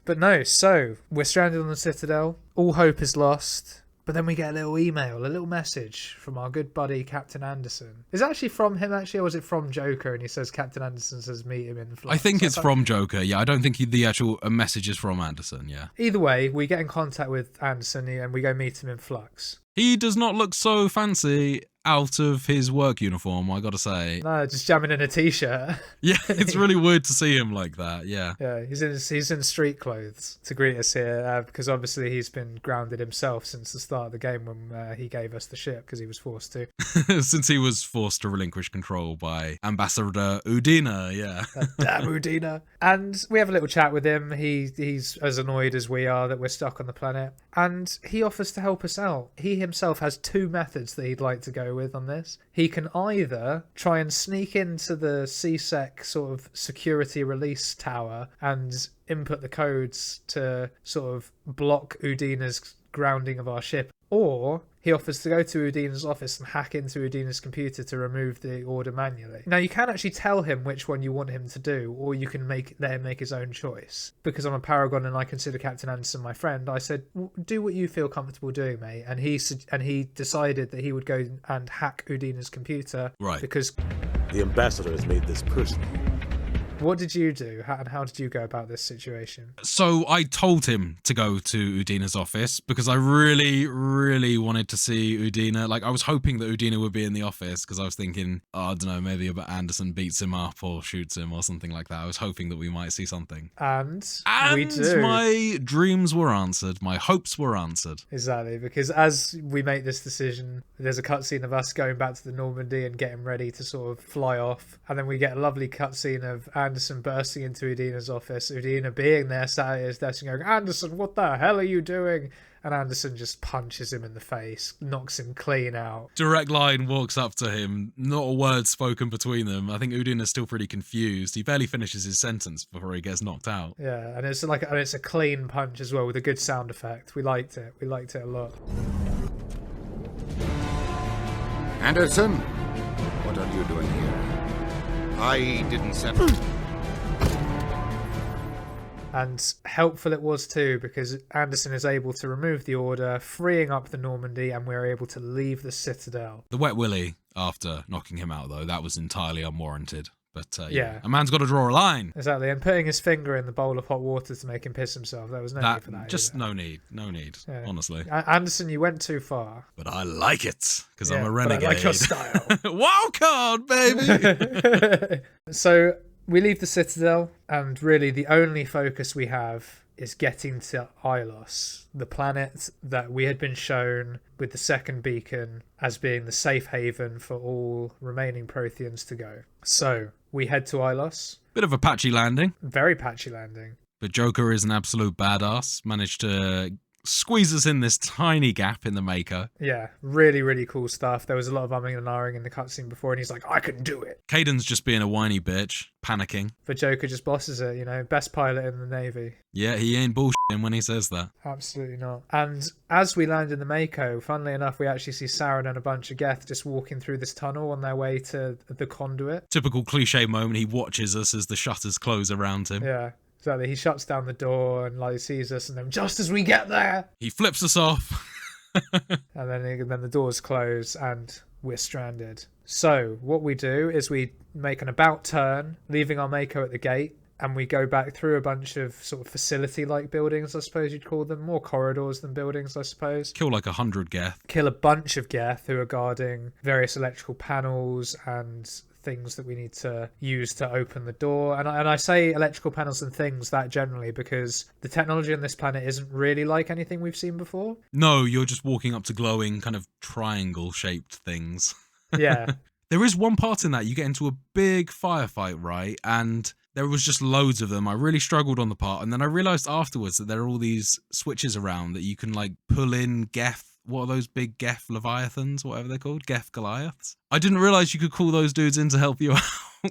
But no, so we're stranded on the Citadel. All hope is lost. But then we get a little email, a little message from our good buddy Captain Anderson. Is it actually from him, or was it from Joker? And he says Captain Anderson says meet him in Flux. I think it's from Joker, yeah. I don't think the actual message is from Anderson, yeah. Either way, we get in contact with Anderson and we go meet him in Flux. He does not look so fancy out of his work uniform, I gotta say. No, just jamming in a t-shirt. Yeah, it's really weird to see him like that, yeah. Yeah, he's in street clothes to greet us here because obviously he's been grounded himself since the start of the game when he gave us the ship because he was forced to. Since he was forced to relinquish control by Ambassador Udina, yeah. Damn Udina. And we have a little chat with him. He's as annoyed as we are that we're stuck on the planet. And he offers to help us out. He himself has two methods that he'd like to go with on this. He can either try and sneak into the CSEC sort of security release tower and input the codes to sort of block Udina's grounding of our ship, or he offers to go to Udina's office and hack into Udina's computer to remove the order manually. Now, you can actually tell him which one you want him to do, or you can let him make his own choice. Because I'm a Paragon and I consider Captain Anderson my friend, I said, do what you feel comfortable doing, mate. And he decided that he would go and hack Udina's computer. Right. Because the ambassador has made this personal. What did you do, and how did you go about this situation? So I told him to go to Udina's office because I really, really wanted to see Udina. Like, I was hoping that Udina would be in the office because I was thinking, I don't know, maybe Anderson beats him up or shoots him or something like that. I was hoping that we might see something. And we And do. my dreams were answered. My hopes were answered. Exactly, because as we make this decision, there's a cutscene of us going back to the Normandy and getting ready to sort of fly off. And then we get a lovely cutscene of Anderson bursting into Udina's office, Udina being there sat at his desk and going, Anderson, what the hell are you doing? And Anderson just punches him in the face, knocks him clean out. Direct Line walks up to him, not a word spoken between them. I think Udina's still pretty confused. He barely finishes his sentence before he gets knocked out. Yeah, and it's a clean punch as well with a good sound effect. We liked it a lot. Anderson, what are you doing here? I didn't send... And helpful it was too, because Anderson is able to remove the order, freeing up the Normandy, and we're able to leave the Citadel. The wet willy after knocking him out, though, that was entirely unwarranted. But yeah, a man's got to draw a line. Exactly, and putting his finger in the bowl of hot water to make him piss himself, there was no need for that. Just either. no need, yeah. Honestly. Anderson, you went too far. But I like it, because I'm a renegade. But I like your style. Wild card, baby! So we leave the Citadel, and really the only focus we have is getting to Ilos, the planet that we had been shown with the second beacon as being the safe haven for all remaining Protheans to go. So we head to Ilos. Bit of a patchy landing. Very patchy landing. But Joker is an absolute badass. Managed to squeeze us in this tiny gap in the Mako. Yeah, really, really cool stuff. There was a lot of umming and ahhing in the cutscene before, and he's like, I can do it. Caden's just being a whiny bitch, panicking. But Joker just bosses it, best pilot in the Navy. Yeah, he ain't bullshitting when he says that. Absolutely not. And as we land in the Mako, funnily enough, we actually see Saren and a bunch of Geth just walking through this tunnel on their way to the conduit. Typical cliche moment, he watches us as the shutters close around him. Yeah. Exactly. He shuts down the door and sees us, and then just as we get there, he flips us off. And then the doors close and we're stranded. So what we do is we make an about turn, leaving our Mako at the gate, and we go back through a bunch of sort of facility-like buildings, I suppose you'd call them. More corridors than buildings, I suppose. Kill like 100 Geth. Kill a bunch of Geth who are guarding various electrical panels and things that we need to use to open the door. And I say electrical panels and things that generally because the technology on this planet isn't really like anything we've seen before. No, you're just walking up to glowing kind of triangle-shaped things. Yeah. There is one part in that you get into a big firefight, right? And there was just loads of them. I really struggled on the part. And then I realized afterwards that there are all these switches around that you can pull in Geth. What are those big Geth Leviathans, whatever they're called? Geth Goliaths? I didn't realize you could call those dudes in to help you out.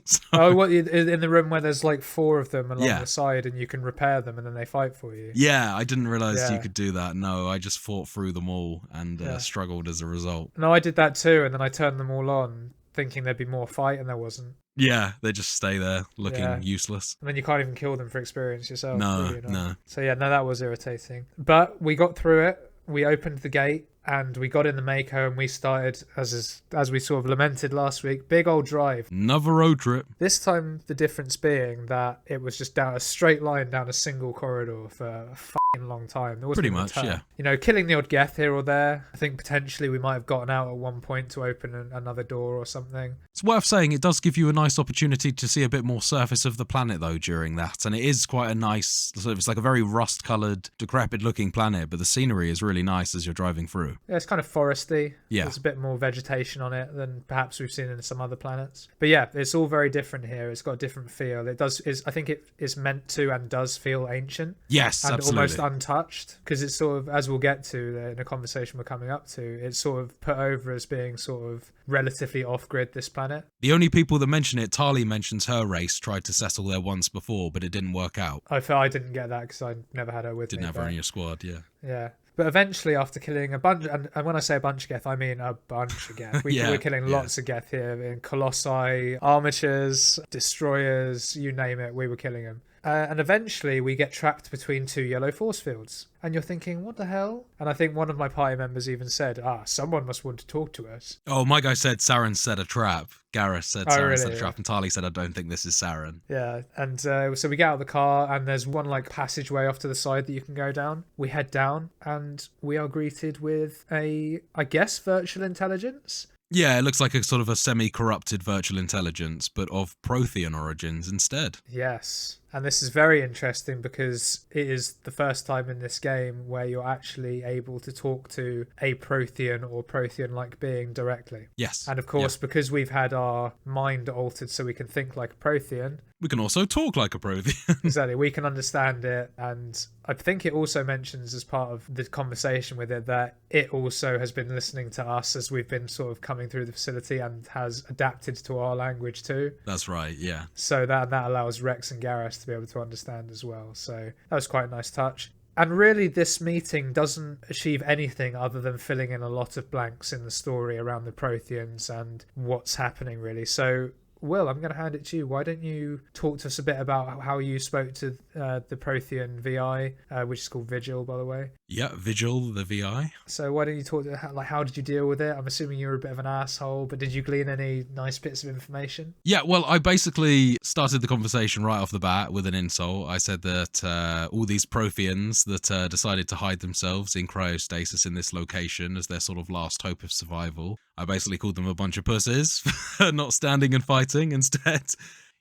So... Oh, what, in the room where there's 4 of them along the side and you can repair them and then they fight for you? Yeah, I didn't realize you could do that. No, I just fought through them all and struggled as a result. No, I did that too, and then I turned them all on thinking there'd be more fight and there wasn't. Yeah, they just stay there looking useless. And then you can't even kill them for experience yourself. No. So that was irritating. But we got through it. We opened the gate and we got in the Mako and we started, as we sort of lamented last week, big old drive. Another road trip. This time the difference being that it was just down a straight line down a single corridor for a fucking long time. There wasn't Pretty even a much, turn. yeah. You know, killing the odd Geth here or there. I think potentially we might have gotten out at one point to open another door or something. It's worth saying it does give you a nice opportunity to see a bit more surface of the planet though during that, and it is quite a nice sort of, it's like a very rust-coloured, decrepit-looking planet, but the scenery is really nice as you're driving through. Yeah, it's kind of foresty. Yeah. There's a bit more vegetation on it than perhaps we've seen in some other planets. But yeah, it's all very different here. It's got a different feel. I think it is meant to and does feel ancient. Yes, and absolutely. almost untouched, because it's sort of, as we'll get to in a conversation we're coming up to, it's sort of put over as being sort of relatively off-grid, this planet. The only people that mention it, Tali mentions her race tried to settle there once before, but it didn't work out. I didn't get that because I never had her with me. Didn't have her in your squad, yeah. Yeah. But eventually, after killing a bunch, and when I say a bunch of Geth, I mean a bunch of Geth. We're killing lots of Geth here in Colossi, Armatures, Destroyers, you name it, we were killing them. And eventually we get trapped between two yellow force fields. And you're thinking, what the hell? And I think one of my party members even said, someone must want to talk to us. Oh, my guy said Saren set a trap. Gareth said Saren set a really? trap, and Tali said, I don't think this is Saren. Yeah, and so we get out of the car, and there's one like passageway off to the side that you can go down. We head down, and we are greeted with a, I guess, virtual intelligence. Yeah, it looks like a sort of a semi-corrupted virtual intelligence, but of Prothean origins instead. Yes. And this is very interesting because it is the first time in this game where you're actually able to talk to a Prothean or Prothean-like being directly. Yes. And of course, because we've had our mind altered so we can think like a Prothean. We can also talk like a Prothean. Exactly. We can understand it. And I think it also mentions as part of the conversation with it that it also has been listening to us as we've been sort of coming through the facility and has adapted to our language too. That's right, yeah. So that allows Rex and Garrus to be able to understand as well. So that was quite a nice touch. And really, this meeting doesn't achieve anything other than filling in a lot of blanks in the story around the Protheans and what's happening, really. So, Will, I'm going to hand it to you. Why don't you talk to us a bit about how you spoke to the Prothean VI, which is called Vigil, by the way. Yeah, Vigil, the VI. So why don't you talk to how did you deal with it? I'm assuming you were a bit of an asshole, but did you glean any nice bits of information? Yeah, well, I basically started the conversation right off the bat with an insult. I said that all these Protheans that decided to hide themselves in cryostasis in this location as their sort of last hope of survival, I basically called them a bunch of pussies for not standing and fighting instead.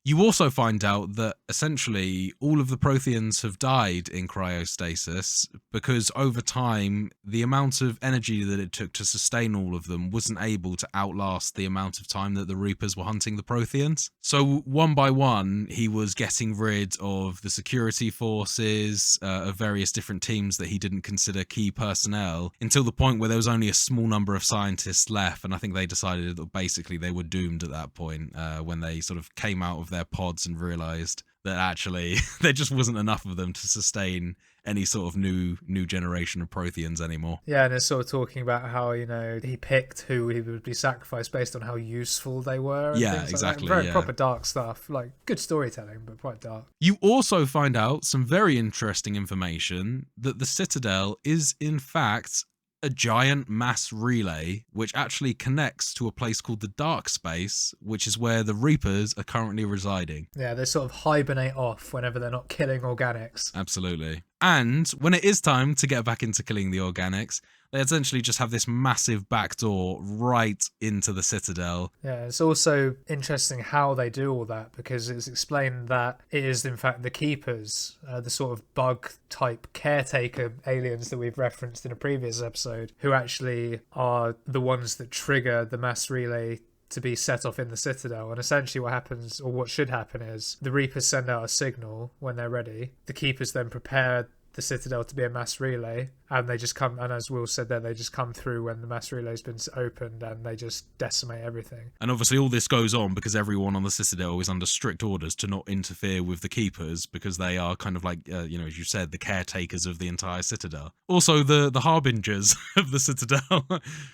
You also find out that essentially all of the Protheans have died in cryostasis because over time, the amount of energy that it took to sustain all of them wasn't able to outlast the amount of time that the Reapers were hunting the Protheans. So one by one, he was getting rid of the security forces of various different teams that he didn't consider key personnel until the point where there was only a small number of scientists left. And I think they decided that basically they were doomed at that point when they sort of came out of their pods and realized that actually there just wasn't enough of them to sustain any sort of new generation of Protheans anymore. Yeah, and it's sort of talking about how, you know, he picked who he would be sacrificed based on how useful they were. And Yeah, things exactly. Like that. Very yeah. proper dark stuff. Like, good storytelling, but quite dark. You also find out some very interesting information that the Citadel is in fact a giant mass relay which actually connects to a place called the Dark Space, which is where the Reapers are currently residing. Yeah, they sort of hibernate off whenever they're not killing organics. Absolutely. And when it is time to get back into killing the organics, they essentially just have this massive backdoor right into the Citadel. Yeah, it's also interesting how they do all that because it's explained that it is in fact the Keepers, the sort of bug type caretaker aliens that we've referenced in a previous episode, who actually are the ones that trigger the mass relay to be set off in the Citadel. And essentially what happens, or what should happen, is the Reapers send out a signal when they're ready. The Keepers then prepare the Citadel to be a mass relay, and they just come, and as Will said there, they just come through when the mass relay's been opened and they just decimate everything. And obviously all this goes on because everyone on the Citadel is under strict orders to not interfere with the Keepers because they are kind of like, you know, as you said, the caretakers of the entire Citadel. Also the harbingers of the Citadel.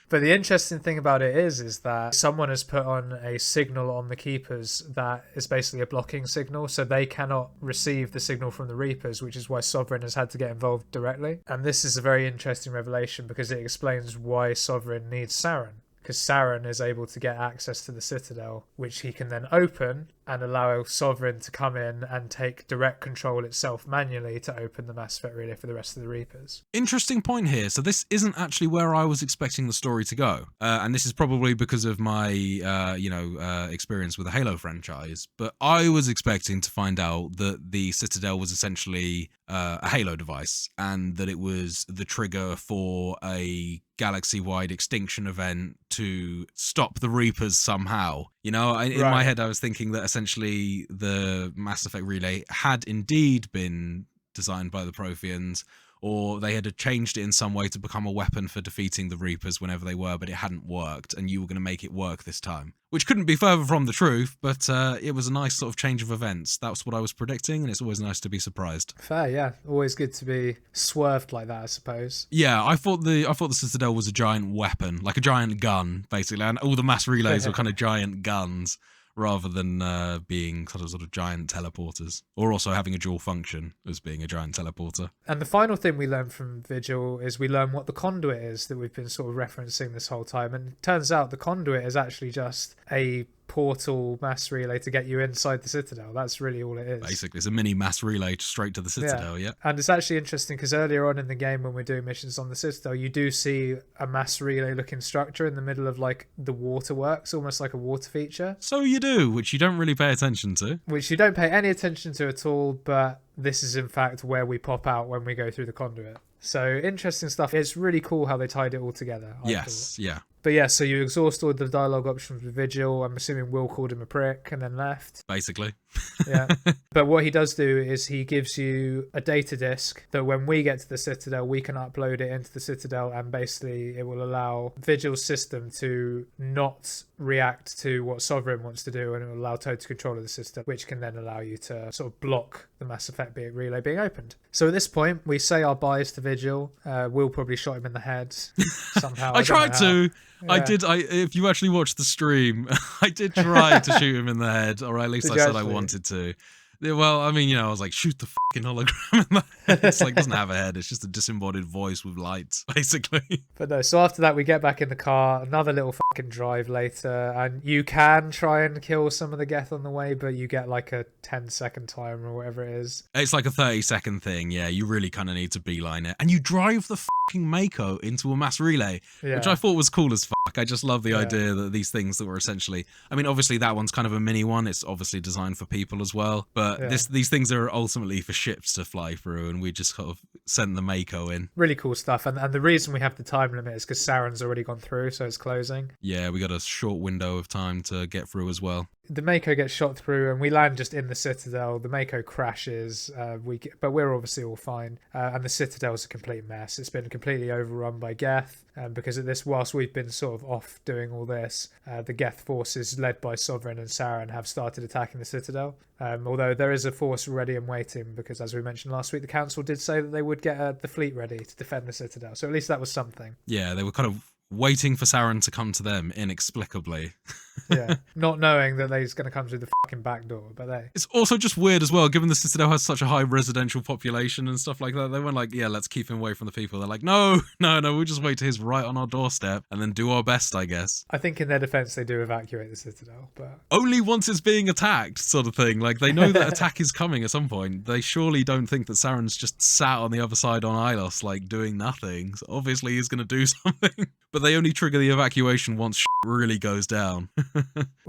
But the interesting thing about it is that someone has put on a signal on the Keepers that is basically a blocking signal, so they cannot receive the signal from the Reapers, which is why Sovereign has had to get involved directly. And this is a very interesting revelation because it explains why Sovereign needs Saren. Because Saren is able to get access to the Citadel, which he can then open and allow Sovereign to come in and take direct control itself manually to open the Mass Effect relay for the rest of the Reapers. Interesting point here. So this isn't actually where I was expecting the story to go. And this is probably because of my, experience with the Halo franchise. But I was expecting to find out that the Citadel was essentially a Halo device and that it was the trigger for a galaxy-wide extinction event to stop the Reapers somehow. In my head, I was thinking that essentially the Mass Effect relay had indeed been designed by the Protheans, or they had changed it in some way to become a weapon for defeating the Reapers whenever they were, but it hadn't worked, and you were going to make it work this time. Which couldn't be further from the truth, but it was a nice sort of change of events. That's what I was predicting, and it's always nice to be surprised. Fair, yeah. Always good to be swerved like that, I suppose. Yeah, I thought the Citadel was a giant weapon, like a giant gun, basically, and all the mass relays were kind of giant guns, rather than being sort of giant teleporters, or also having a dual function as being a giant teleporter. And the final thing we learn from Vigil is we learn what the conduit is that we've been sort of referencing this whole time. And it turns out the conduit is actually just a portal mass relay to get you inside the Citadel. That's really all it is. Basically, it's a mini mass relay straight to the Citadel, yeah. And it's actually interesting because earlier on in the game when we're doing missions on the Citadel, you do see a mass relay looking structure in the middle of like the waterworks, almost like a water feature. So you do, which you don't really pay attention to. Which you don't pay any attention to at all, but this is in fact where we pop out when we go through the conduit. So interesting stuff. It's really cool how they tied it all together. Yes, yeah. But yeah, so you exhaust all the dialogue options with Vigil. I'm assuming Will called him a prick and then left. Basically. Yeah. But what he does do is he gives you a data disk that when we get to the Citadel, we can upload it into the Citadel, and basically it will allow Vigil's system to not react to what Sovereign wants to do, and it will allow total control of the system, which can then allow you to sort of block the Mass Effect relay being opened. So at this point, we say our byes to Vigil. Will probably shot him in the head somehow. I tried to. Yeah. If you actually watched the stream, I did try to shoot him in the head, or at least I said I wanted to. Well, I mean, I was like, shoot the fucking hologram in the head. It's like, doesn't have a head. It's just a disembodied voice with lights, basically. But no, so after that, we get back in the car, another little fucking drive later, and you can try and kill some of the Geth on the way, but you get like a 10-second timer or whatever it is. It's like a 30-second thing, yeah. You really kind of need to beeline it. And you drive the fucking Mako into a mass relay, which I thought was cool as fuck. I just love the idea that these things that were essentially... I mean, obviously, that one's kind of a mini one. It's obviously designed for people as well, but these things are ultimately for ships to fly through, and we just kind of sent the Mako in. Really cool stuff, and the reason we have the time limit is because Saren's already gone through, so it's closing. Yeah, we got a short window of time to get through as well. The Mako gets shot through, and we land just in the Citadel. The Mako crashes, but we're obviously all fine. And the Citadel's a complete mess. It's been completely overrun by Geth, because at this, whilst we've been sort of off doing all this, the Geth forces led by Sovereign and Saren have started attacking the Citadel. Although there is a force ready and waiting, because as we mentioned last week, the Council did say that they would get the fleet ready to defend the Citadel. So at least that was something. Yeah, they were kind of waiting for Saren to come to them inexplicably. Yeah, not knowing that he's going to come through the fucking back door, but It's also just weird as well, given the Citadel has such a high residential population and stuff like that. They weren't like, yeah, let's keep him away from the people. They're like, no, we'll just wait till he's right on our doorstep and then do our best, I guess. I think in their defense, they do evacuate the Citadel, but... Only once it's being attacked, sort of thing. Like, they know that attack is coming at some point. They surely don't think that Saren's just sat on the other side on Ilos, like, doing nothing. So obviously he's going to do something. But they only trigger the evacuation once shit really goes down.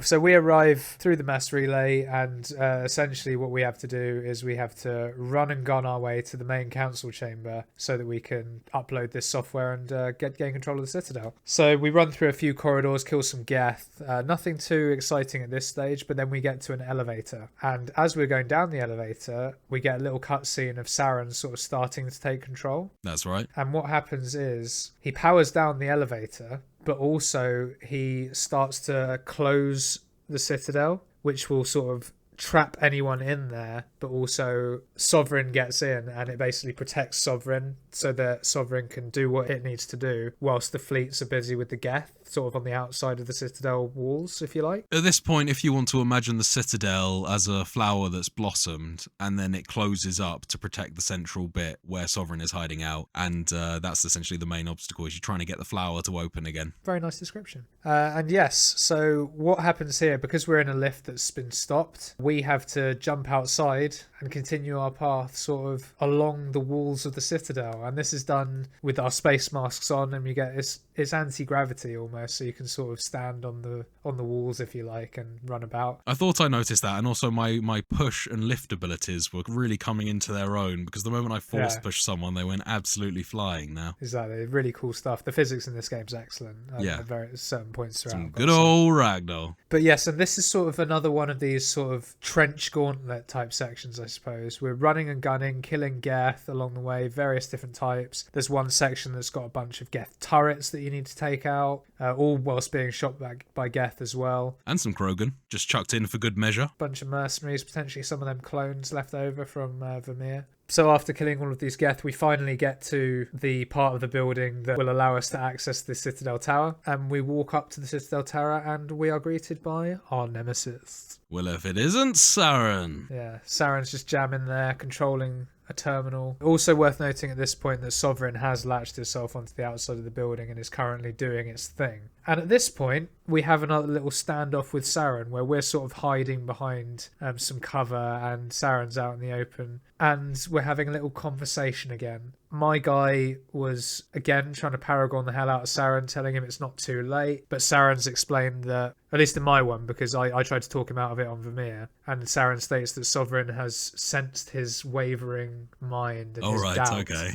So we arrive through the mass relay, and essentially what we have to do is we have to run and gun our way to the main council chamber so that we can upload this software and gain control of the Citadel. So we run through a few corridors, kill some Geth. Nothing too exciting at this stage, but then we get to an elevator. And as we're going down the elevator, we get a little cutscene of Saren sort of starting to take control. That's right. And what happens is he powers down the elevator, but also he starts to close the Citadel, which will sort of trap anyone in there, but also Sovereign gets in and it basically protects Sovereign so that Sovereign can do what it needs to do whilst the fleets are busy with the Geth, sort of on the outside of the Citadel walls, if you like. At this point, if you want to imagine the Citadel as a flower that's blossomed and then it closes up to protect the central bit where Sovereign is hiding out, and that's essentially the main obstacle, is you're trying to get the flower to open again. Very nice description. And yes, so what happens here, because we're in a lift that's been stopped, we have to jump outside and continue our path sort of along the walls of the Citadel. And this is done with our space masks on, and you get it's anti-gravity almost, so you can sort of stand on the walls if you like and run about. I thought I noticed that, and also my push and lift abilities were really coming into their own, because the moment I force push someone, they went absolutely flying now. Exactly, really cool stuff. The physics in this game is excellent. Yeah, at very certain points throughout. Some good old ragdoll. But yes, and this is sort of another one of these sort of trench gauntlet type sections, I suppose. We're running and gunning, killing Geth along the way, various different types. There's one section that's got a bunch of Geth turrets that you need to take out, all whilst being shot back by Geth as well. And some Krogan, just chucked in for good measure. Bunch of mercenaries, potentially some of them clones left over from Vermeer. So after killing all of these Geth, we finally get to the part of the building that will allow us to access the Citadel Tower. And we walk up to the Citadel Tower and we are greeted by our nemesis. Well, if it isn't Saren. Yeah, Saren's just jamming there, controlling a terminal. Also worth noting at this point that Sovereign has latched itself onto the outside of the building and is currently doing its thing. And at this point, we have another little standoff with Saren where we're sort of hiding behind some cover and Saren's out in the open. And we're having a little conversation again. My guy was, again, trying to paragon the hell out of Saren, telling him it's not too late. But Saren's explained that, at least in my one, because I tried to talk him out of it on Vermeer, and Saren states that Sovereign has sensed his wavering mind and his doubt. Okay.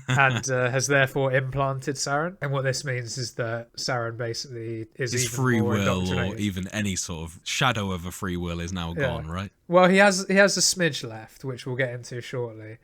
And has therefore implanted Saren. And what this means is that Saren basically is his even free more will, or indoctrinated. even any sort of shadow of a free will, is now gone, right? Well, he has a smidge left, which we'll get into shortly,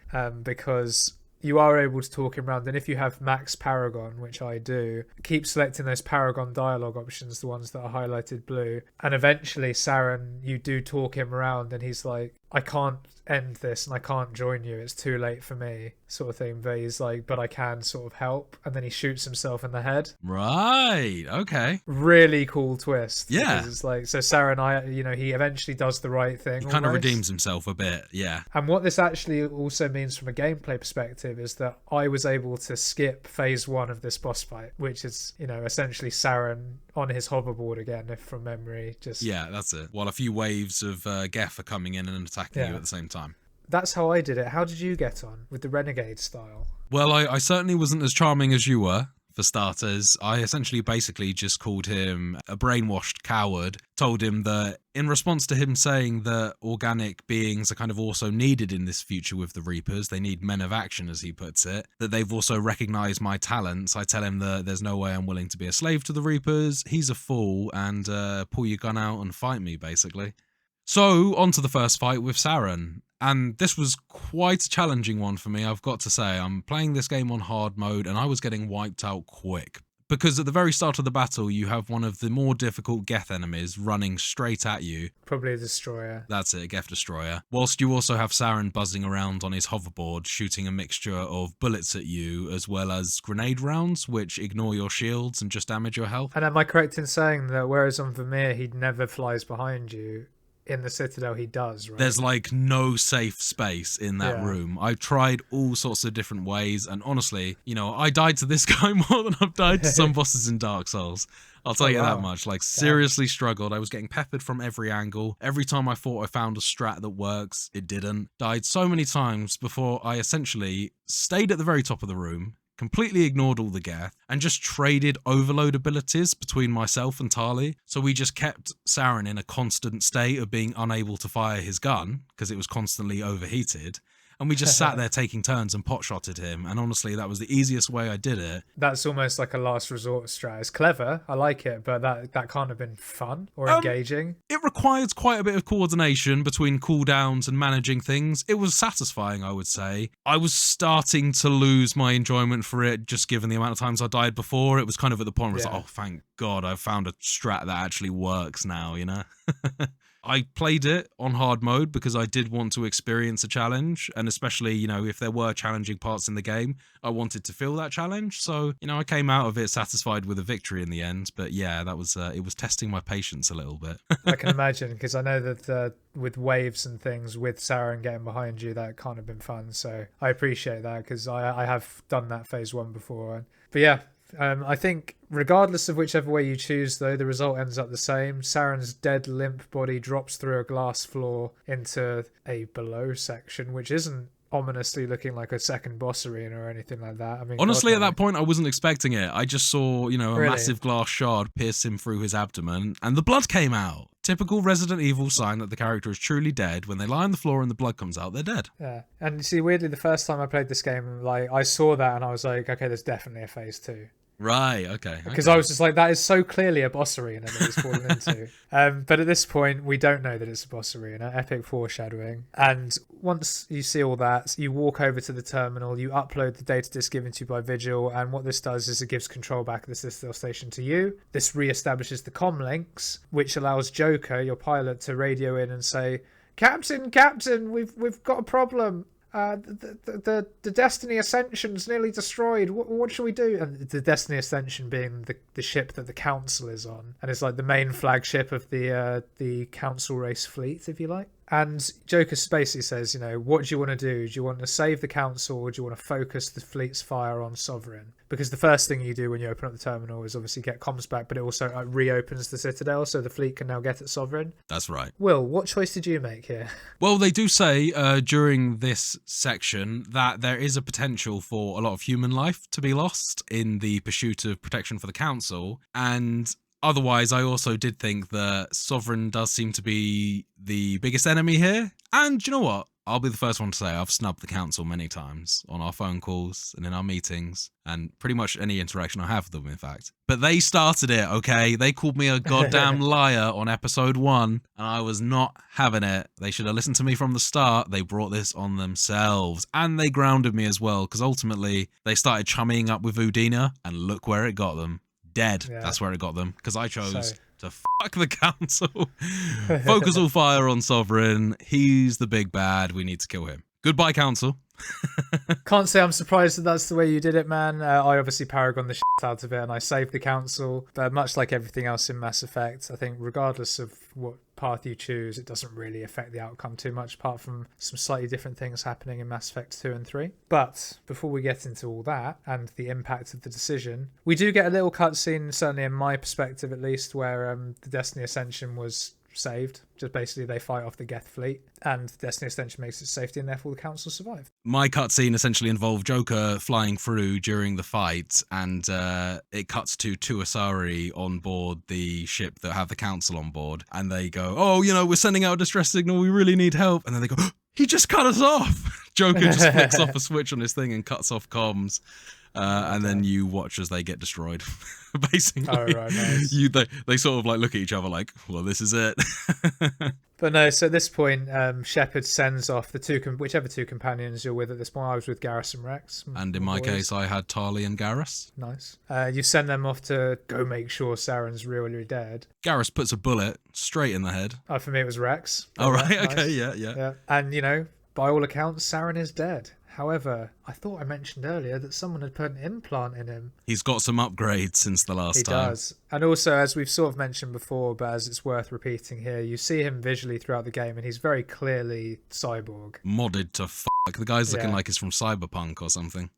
because you are able to talk him around, and if you have Max Paragon, which I do, keep selecting those Paragon dialogue options, the ones that are highlighted blue, and eventually Saren, you do talk him around, and he's like, I can't end this and I can't join you, it's too late for me, sort of thing. But he's like, but I can sort of help, and then he shoots himself in the head. Right, okay. Really cool twist. Yeah. It's like, so Saren, he eventually does the right thing. He kind of almost redeems himself a bit, yeah. And what this actually also means from a gameplay perspective is that I was able to skip phase 1 of this boss fight, which is, essentially Saren on his hoverboard again, if from memory. Yeah, that's it. While a few waves of Geth are coming in and attacking you at the same time. That's how I did it. How did you get on with the Renegade style? Well, I certainly wasn't as charming as you were, for starters. I essentially basically just called him a brainwashed coward, told him that in response to him saying that organic beings are kind of also needed in this future with the Reapers, they need men of action, as he puts it, that they've also recognized my talents. I tell him that there's no way I'm willing to be a slave to the Reapers, he's a fool, and pull your gun out and fight me, basically. So, on to the first fight with Saren. And this was quite a challenging one for me, I've got to say. I'm playing this game on hard mode, and I was getting wiped out quick. Because at the very start of the battle, you have one of the more difficult Geth enemies running straight at you. Probably a destroyer. That's it, a Geth destroyer. Whilst you also have Saren buzzing around on his hoverboard, shooting a mixture of bullets at you, as well as grenade rounds, which ignore your shields and just damage your health. And am I correct in saying that whereas on Vermeer he never flies behind you, in the Citadel he does, right? There's like no safe space in that room. I've tried all sorts of different ways, and honestly, I died to this guy more than I've died to some bosses in Dark Souls. I'll tell you that much. Seriously struggled. I was getting peppered from every angle. Every time I thought I found a strat that works, it didn't. Died so many times before I essentially stayed at the very top of the room, completely ignored all the Geth, and just traded overload abilities between myself and Tali. So we just kept Saren in a constant state of being unable to fire his gun, because it was constantly overheated. And we just sat there taking turns and pot-shotted him. And honestly, that was the easiest way I did it. That's almost like a last resort strat. It's clever, I like it, but that can't have been fun or engaging. It required quite a bit of coordination between cooldowns and managing things. It was satisfying, I would say. I was starting to lose my enjoyment for it, just given the amount of times I died before. It was kind of at the point where it's like, oh, thank God, I've found a strat that actually works now, you know? I played it on hard mode because I did want to experience a challenge, and especially, you know, if there were challenging parts in the game, I wanted to feel that challenge. So, you know, I came out of it satisfied with a victory in the end. But yeah, that was it was testing my patience a little bit. I can imagine, because I know that with waves and things, with Saren getting behind you, that can't have been fun. So I appreciate that, because I have done that phase 1 before. But yeah. I think regardless of whichever way you choose, though, the result ends up the same. Saren's dead, limp body drops through a glass floor into a below section, which isn't ominously looking like a second boss arena or anything like that. I mean, honestly, at that point, I wasn't expecting it. I just saw, you know, a Really? massive glass shard pierce him through his abdomen, and the blood came out. Typical Resident Evil sign that the character is truly dead. When they lie on the floor and the blood comes out, they're dead. Yeah, and you see, weirdly, the first time I played this game, like, I saw that and I was like, okay, there's definitely a phase 2. Right, okay. Because I was just like, that is so clearly a boss arena that he's fallen into. But at this point, we don't know that it's a boss arena. Epic foreshadowing. And once you see all that, you walk over to the terminal, you upload the data disk given to you by Vigil, and what this does is it gives control back of the Citadel station to you. This re-establishes the comm links, which allows Joker, your pilot, to radio in and say, Captain, we've got a problem. The Destiny Ascension's nearly destroyed. What should we do? And the Destiny Ascension being the ship that the Council is on, and it's like the main flagship of the Council race fleet, if you like. And Joker basically says, you know, what do you want to do? Do you want to save the Council, or do you want to focus the fleet's fire on Sovereign? Because the first thing you do when you open up the terminal is obviously get comms back, but it also reopens the Citadel, so the fleet can now get at Sovereign. That's right. Will, what choice did you make here? Well, they do say during this section that there is a potential for a lot of human life to be lost in the pursuit of protection for the Council, and otherwise, I also did think that Sovereign does seem to be the biggest enemy here. And you know what? I'll be the first one to say I've snubbed the Council many times on our phone calls and in our meetings and pretty much any interaction I have with them, in fact. But they started it, okay? They called me a goddamn liar on episode 1, and I was not having it. They should have listened to me from the start. They brought this on themselves, and they grounded me as well, because ultimately they started chumming up with Udina, and look where it got them. Dead. Yeah. That's where it got them, because I chose to fuck the Council. Focus all fire on Sovereign. He's the big bad. We need to kill him. Goodbye, Council. Can't say I'm surprised that that's the way you did it, man. I obviously paragon the shit out of it, and I saved the Council. But much like everything else in Mass Effect, I think regardless of what path you choose, it doesn't really affect the outcome too much, apart from some slightly different things happening in Mass Effect 2 and 3. But before we get into all that and the impact of the decision, we do get a little cutscene, certainly in my perspective at least, where the Destiny Ascension was saved. Just basically they fight off the Geth fleet, and Destiny Ascension makes it safety, and therefore the Council survive. My cutscene essentially involved Joker flying through during the fight, and it cuts to two Asari on board the ship that have the Council on board, and they go, oh, you know, we're sending out a distress signal, we really need help. And then they go, oh, he just cut us off. Joker just flicks off a switch on his thing and cuts off comms. And then you watch as they get destroyed, basically. Oh, right, nice. They sort of like look at each other like, well, this is it. But no, so at this point, Shepard sends off the whichever two companions you're with at this point. I was with Garrus and Rex. And in my case, I had Tali and Garrus. Nice. You send them off to go make sure Saren's really dead. Garrus puts a bullet straight in the head. Oh, for me, it was Rex. Oh, right, nice. okay, yeah. And, you know, by all accounts, Saren is dead. However, I thought I mentioned earlier that someone had put an implant in him. He's got some upgrades since the last time. He does. And also, as we've sort of mentioned before, but as it's worth repeating here, you see him visually throughout the game, and he's very clearly cyborg. Modded to fuck. The guy's looking like he's from Cyberpunk or something.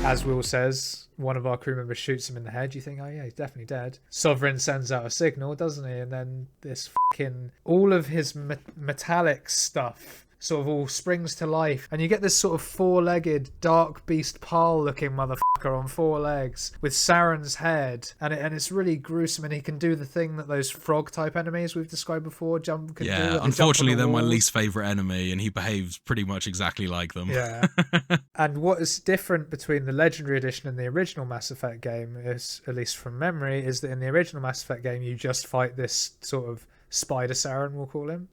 As Will says, one of our crew members shoots him in the head. You think, oh yeah, he's definitely dead. Sovereign sends out a signal, doesn't he? And then this fucking... all of his metallic stuff sort of all springs to life, and you get this sort of four-legged dark beast Parl looking motherfucker on four legs with Saren's head, and it's really gruesome, and he can do the thing that those frog type enemies we've described before can do. Yeah, unfortunately they're my least favourite enemy, and he behaves pretty much exactly like them. Yeah. And what is different between the Legendary Edition and the original Mass Effect game is, at least from memory, is that in the original Mass Effect game you just fight this sort of Spider Saren, we'll call him.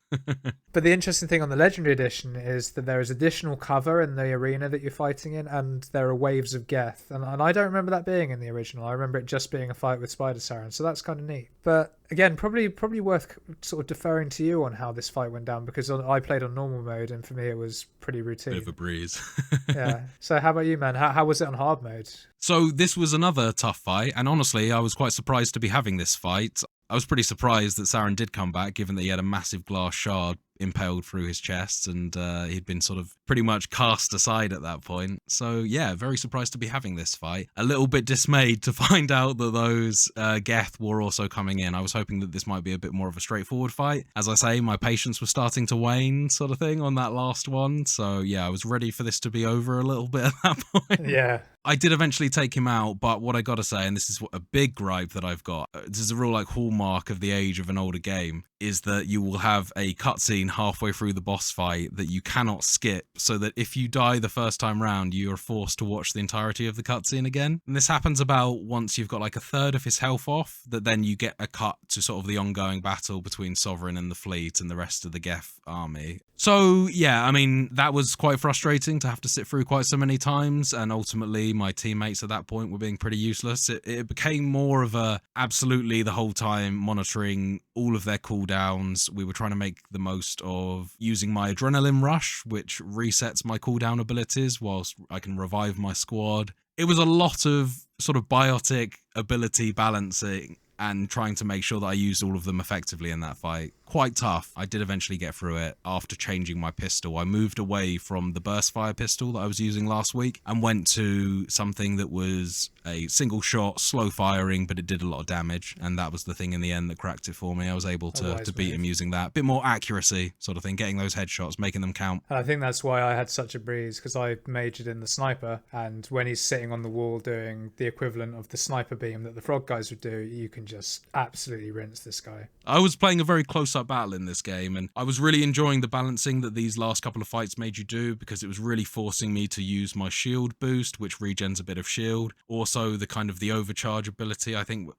But the interesting thing on the Legendary Edition is that there is additional cover in the arena that you're fighting in, and there are waves of Geth. And I don't remember that being in the original. I remember it just being a fight with Spider Saren, so that's kind of neat. But again, probably worth sort of deferring to you on how this fight went down, because I played on normal mode, and for me it was pretty routine. Bit of a breeze. Yeah. So how about you, man? How was it on hard mode? So this was another tough fight, and honestly, I was quite surprised to be having this fight. I was pretty surprised that Saren did come back, given that he had a massive glass shard impaled through his chest, and he'd been sort of pretty much cast aside at that point. So yeah, very surprised to be having this fight. A little bit dismayed to find out that those Geth were also coming in. I was hoping that this might be a bit more of a straightforward fight. As I say, my patience was starting to wane, sort of thing, on that last one. So yeah, I was ready for this to be over a little bit at that point. Yeah. I did eventually take him out, but what I gotta say, and this is a big gripe that I've got, this is a real like hallmark of the age of an older game, is that you will have a cutscene halfway through the boss fight that you cannot skip, so that if you die the first time round, you are forced to watch the entirety of the cutscene again. And this happens about once you've got like a third of his health off, that then you get a cut to sort of the ongoing battle between Sovereign and the fleet and the rest of the Geth army. So yeah, I mean, that was quite frustrating to have to sit through quite so many times, and ultimately my teammates at that point were being pretty useless. It became more of a absolutely the whole time monitoring all of their cooldowns. We were trying to make the most of using my adrenaline rush, which resets my cooldown abilities whilst I can revive my squad. It was a lot of sort of biotic ability balancing and trying to make sure that I used all of them effectively in that fight. Quite tough. I did eventually get through it after changing my pistol. I moved away from the burst fire pistol that I was using last week and went to something that was a single shot, slow firing, but it did a lot of damage, and that was the thing in the end that cracked it for me. I was able to beat him using that. Bit more accuracy sort of thing, getting those headshots, making them count. And I think that's why I had such a breeze, because I majored in the sniper, and when he's sitting on the wall doing the equivalent of the sniper beam that the frog guys would do, you can just absolutely rinse this guy. I was playing a very close-up battle in this game, and I was really enjoying the balancing that these last couple of fights made you do, because it was really forcing me to use my shield boost, which regens a bit of shield. Also, the kind of the overcharge ability, I think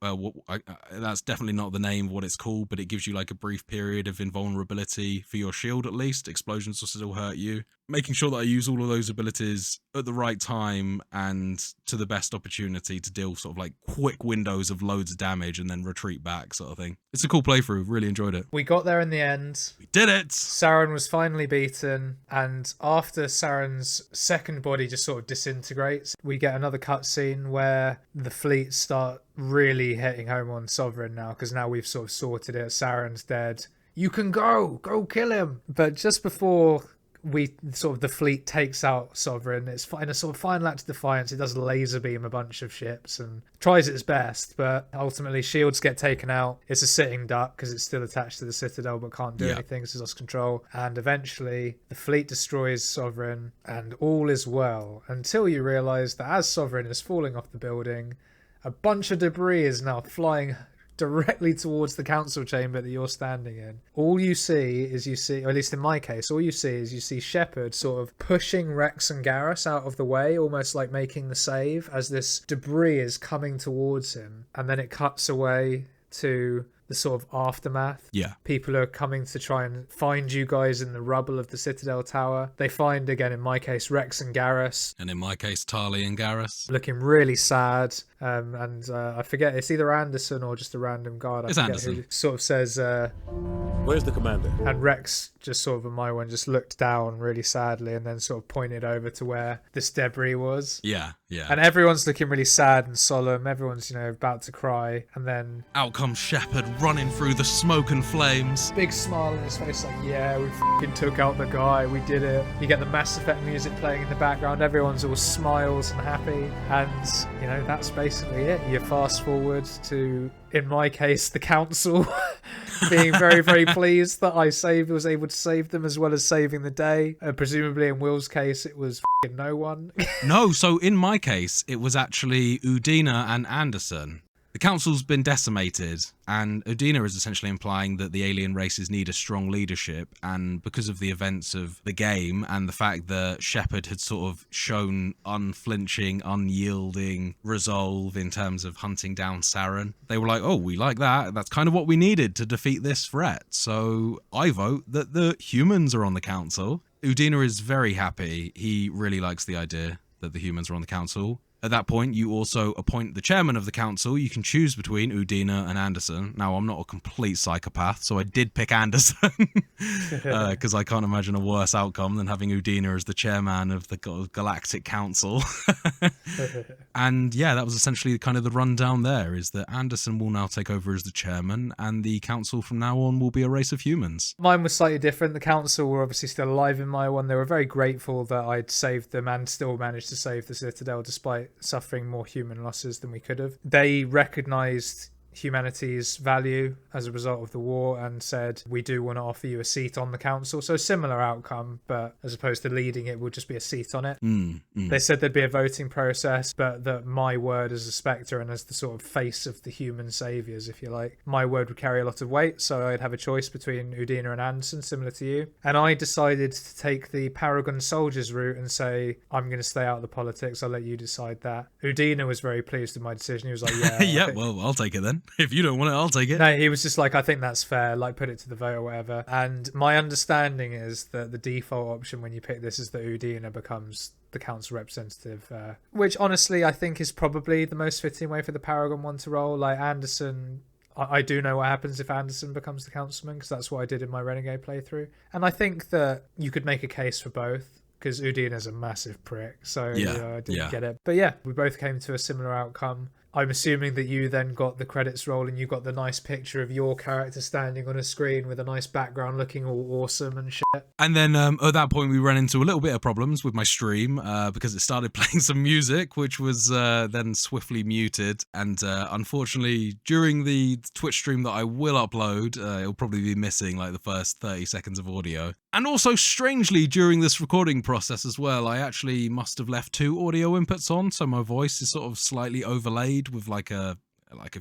that's definitely not the name of what it's called, but it gives you like a brief period of invulnerability for your shield at least. Explosions will still hurt you. Making sure that I use all of those abilities at the right time and to the best opportunity to deal sort of like quick windows of loads of damage and then retreat back sort of thing. It's a cool playthrough, really enjoyed it. We got there in the end. We did it! Saren was finally beaten, and after Saren's second body just sort of disintegrates, we get another cutscene where the fleet start really hitting home on Sovereign now, because now we've sort of sorted it. Saren's dead. You can go kill him. But just before the fleet takes out Sovereign, it's in a sort of final act of defiance. It does laser beam a bunch of ships and tries its best, but ultimately shields get taken out. It's a sitting duck because it's still attached to the Citadel but can't do anything, so it's lost control. And eventually the fleet destroys Sovereign, and all is well, until you realise that as Sovereign is falling off the building, a bunch of debris is now flying directly towards the council chamber that you're standing in. All you see is, or at least in my case, all you see is Shepard sort of pushing Rex and Garrus out of the way, almost like making the save as this debris is coming towards him. And then it cuts away to the sort of aftermath. Yeah. People are coming to try and find you guys in the rubble of the Citadel Tower. They find, again, in my case, Rex and Garrus. And in my case, Tali and Garrus. Looking really sad. And I forget, it's either Anderson or just a random guard. It's Anderson. Who sort of says... Where's the commander? And Rex just sort of, in my one, just looked down really sadly and then sort of pointed over to where this debris was. Yeah, yeah. And everyone's looking really sad and solemn. Everyone's, about to cry. And then... out comes Shepard running through the smoke and flames. Big smile on his face, like, yeah, we fucking took out the guy, we did it. You get the Mass Effect music playing in the background, everyone's all smiles and happy, and, you know, that's basically it. You fast forward to, in my case, the council being very, very pleased that I was able to save them as well as saving the day. Presumably in Will's case, it was fucking no one. No, so in my case, it was actually Udina and Anderson. The council's been decimated, and Udina is essentially implying that the alien races need a strong leadership, and because of the events of the game and the fact that Shepard had sort of shown unflinching, unyielding resolve in terms of hunting down Saren, they were like, oh, we like that. That's kind of what we needed to defeat this threat. So I vote that the humans are on the council. Udina is very happy. He really likes the idea that the humans are on the council. At that point, you also appoint the chairman of the council. You can choose between Udina and Anderson. Now, I'm not a complete psychopath, so I did pick Anderson because I can't imagine a worse outcome than having Udina as the chairman of the Galactic Council. And yeah, that was essentially kind of the rundown there, is that Anderson will now take over as the chairman, and the council from now on will be a race of humans. Mine was slightly different. The council were obviously still alive in my one. They were very grateful that I'd saved them and still managed to save the Citadel despite suffering more human losses than we could have. They recognised humanity's value as a result of the war and said, we do want to offer you a seat on the council. So similar outcome, but as opposed to leading it, would just be a seat on it. They said there'd be a voting process, but that my word as a Spectre and as the sort of face of the human saviours, if you like, my word would carry a lot of weight. So I'd have a choice between Udina and Anderson, similar to you. And I decided to take the Paragon soldiers route and say, I'm going to stay out of the politics. I'll let you decide that. Udina was very pleased with my decision. He was like, yeah. Yeah, well, I'll take it then. If you don't want it, I'll take it. No, he was just like, I think that's fair, like put it to the vote or whatever. And my understanding is that the default option when you pick this is that Udina becomes the council representative, which honestly I think is probably the most fitting way for the Paragon one to roll. Like Anderson, I do know what happens if Anderson becomes the councilman, because that's what I did in my Renegade playthrough. And I think that you could make a case for both, because Udina's a massive prick, so I didn't get it. But yeah, we both came to a similar outcome. I'm assuming that you then got the credits roll and you got the nice picture of your character standing on a screen with a nice background looking all awesome and shit. And then at that point, we ran into a little bit of problems with my stream because it started playing some music, which was then swiftly muted. And unfortunately, during the Twitch stream that I will upload, it'll probably be missing like the first 30 seconds of audio. And also, strangely, during this recording process as well, I actually must have left 2 audio inputs on, so my voice is sort of slightly overlaid with like a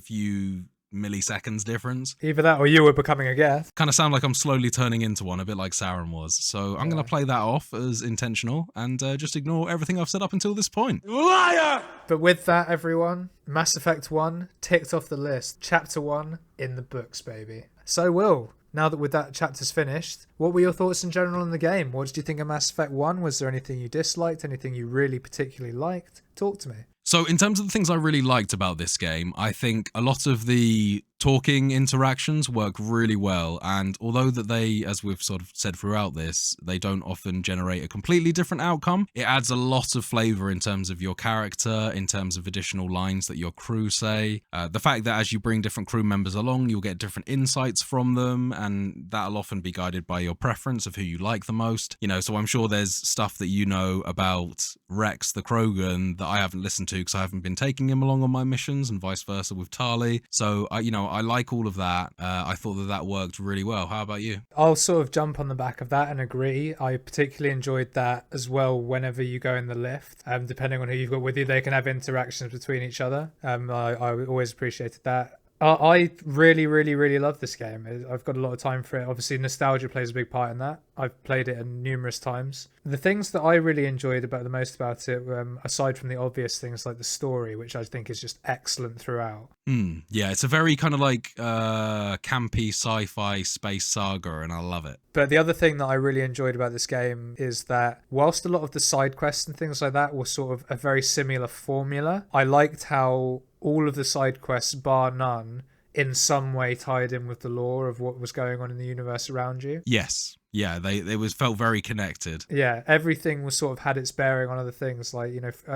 few milliseconds difference. Either that or you were becoming a guest. Kind of sound like I'm slowly turning into one, a bit like Saren was. So I'm going to play that off as intentional and just ignore everything I've said up until this point. Liar! But with that, everyone, Mass Effect 1 ticked off the list. Chapter 1 in the books, baby. So Will, now that with that chapter's finished, what were your thoughts in general on the game? What did you think of Mass Effect 1? Was there anything you disliked? Anything you really particularly liked? Talk to me. So in terms of the things I really liked about this game, I think a lot of the talking interactions work really well, and although that they, as we've sort of said throughout this, they don't often generate a completely different outcome, it adds a lot of flavour in terms of your character, in terms of additional lines that your crew say. The fact that as you bring different crew members along, you'll get different insights from them, and that'll often be guided by your preference of who you like the most. You know, so I'm sure there's stuff that you know about Rex the Krogan that I haven't listened to because I haven't been taking him along on my missions, and vice versa with Tali. So I like all of that. I thought that worked really well. How about you? I'll sort of jump on the back of that and agree. I particularly enjoyed that as well. Whenever you go in the lift, depending on who you've got with you, they can have interactions between each other. I always appreciated that. I really, really, really love this game. I've got a lot of time for it. Obviously, nostalgia plays a big part in that. I've played it numerous times. The things that I really enjoyed the most about it, aside from the obvious things like the story, which I think is just excellent throughout. Yeah, it's a very kind of like campy sci-fi space saga, and I love it. But the other thing that I really enjoyed about this game is that whilst a lot of the side quests and things like that were sort of a very similar formula, I liked how all of the side quests, bar none, in some way tied in with the lore of what was going on in the universe around you. Yes. Yeah, they felt very connected. Yeah, everything was sort of had its bearing on other things. Like,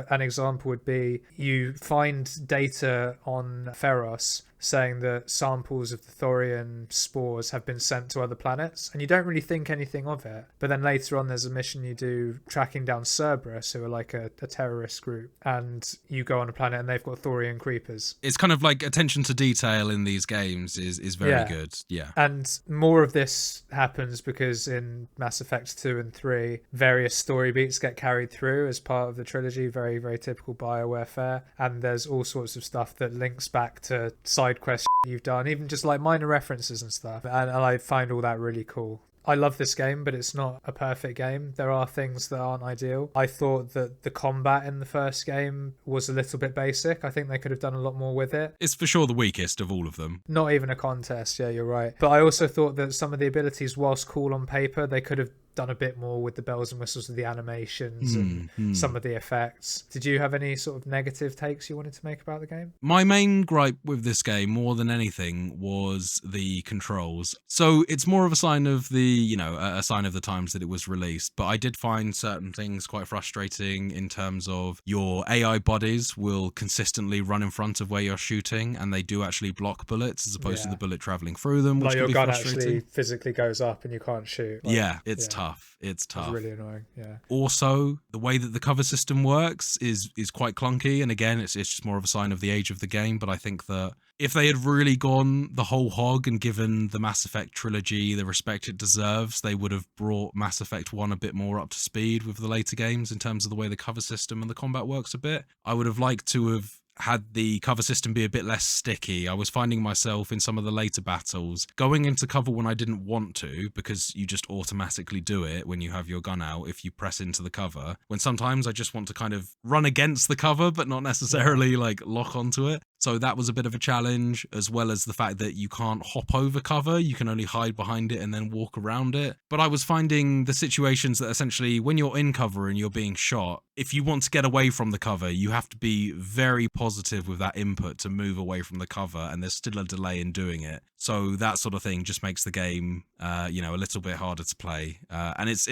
an example would be you find data on Feros saying that samples of the thorium spores have been sent to other planets, and you don't really think anything of it. But then later on, there's a mission you do tracking down Cerberus, who are like a terrorist group, and you go on a planet and they've got thorium creepers. It's kind of like attention to detail in these games is very good. Yeah. And more of this happens because in Mass Effect 2 and 3, various story beats get carried through as part of the trilogy. Very, very typical BioWare fare. And there's all sorts of stuff that links back to side quests you've done, even just like minor references and stuff. And I find all that really cool. I love this game, but it's not a perfect game. There are things that aren't ideal. I thought that the combat in the first game was a little bit basic. I think they could have done a lot more with it. It's for sure the weakest of all of them. Not even a contest, yeah, you're right. But I also thought that some of the abilities, whilst cool on paper, they could have done a bit more with the bells and whistles of the animations and some of the effects. Did you have any sort of negative takes you wanted to make about the game? My main gripe with this game, more than anything, was the controls. So it's more of a sign of the, a sign of the times that it was released. But I did find certain things quite frustrating in terms of your AI bodies will consistently run in front of where you're shooting, and they do actually block bullets as opposed to the bullet traveling through them, which like can your be gun frustrating. actually physically goes up and you can't shoot. It's tough. It's tough. It's really annoying, yeah. Also, the way that the cover system works is quite clunky, and again, it's just more of a sign of the age of the game, but I think that if they had really gone the whole hog and given the Mass Effect trilogy the respect it deserves, they would have brought Mass Effect 1 a bit more up to speed with the later games in terms of the way the cover system and the combat works a bit. I would have liked to have had the cover system be a bit less sticky. I was finding myself in some of the later battles going into cover when I didn't want to, because you just automatically do it when you have your gun out if you press into the cover, when sometimes I just want to kind of run against the cover but not necessarily like lock onto it. So that was a bit of a challenge, as well as the fact that you can't hop over cover, you can only hide behind it and then walk around it. But I was finding the situations that essentially when you're in cover and you're being shot, if you want to get away from the cover, you have to be very positive with that input to move away from the cover, and there's still a delay in doing it. So that sort of thing just makes the game, a little bit harder to play. And it's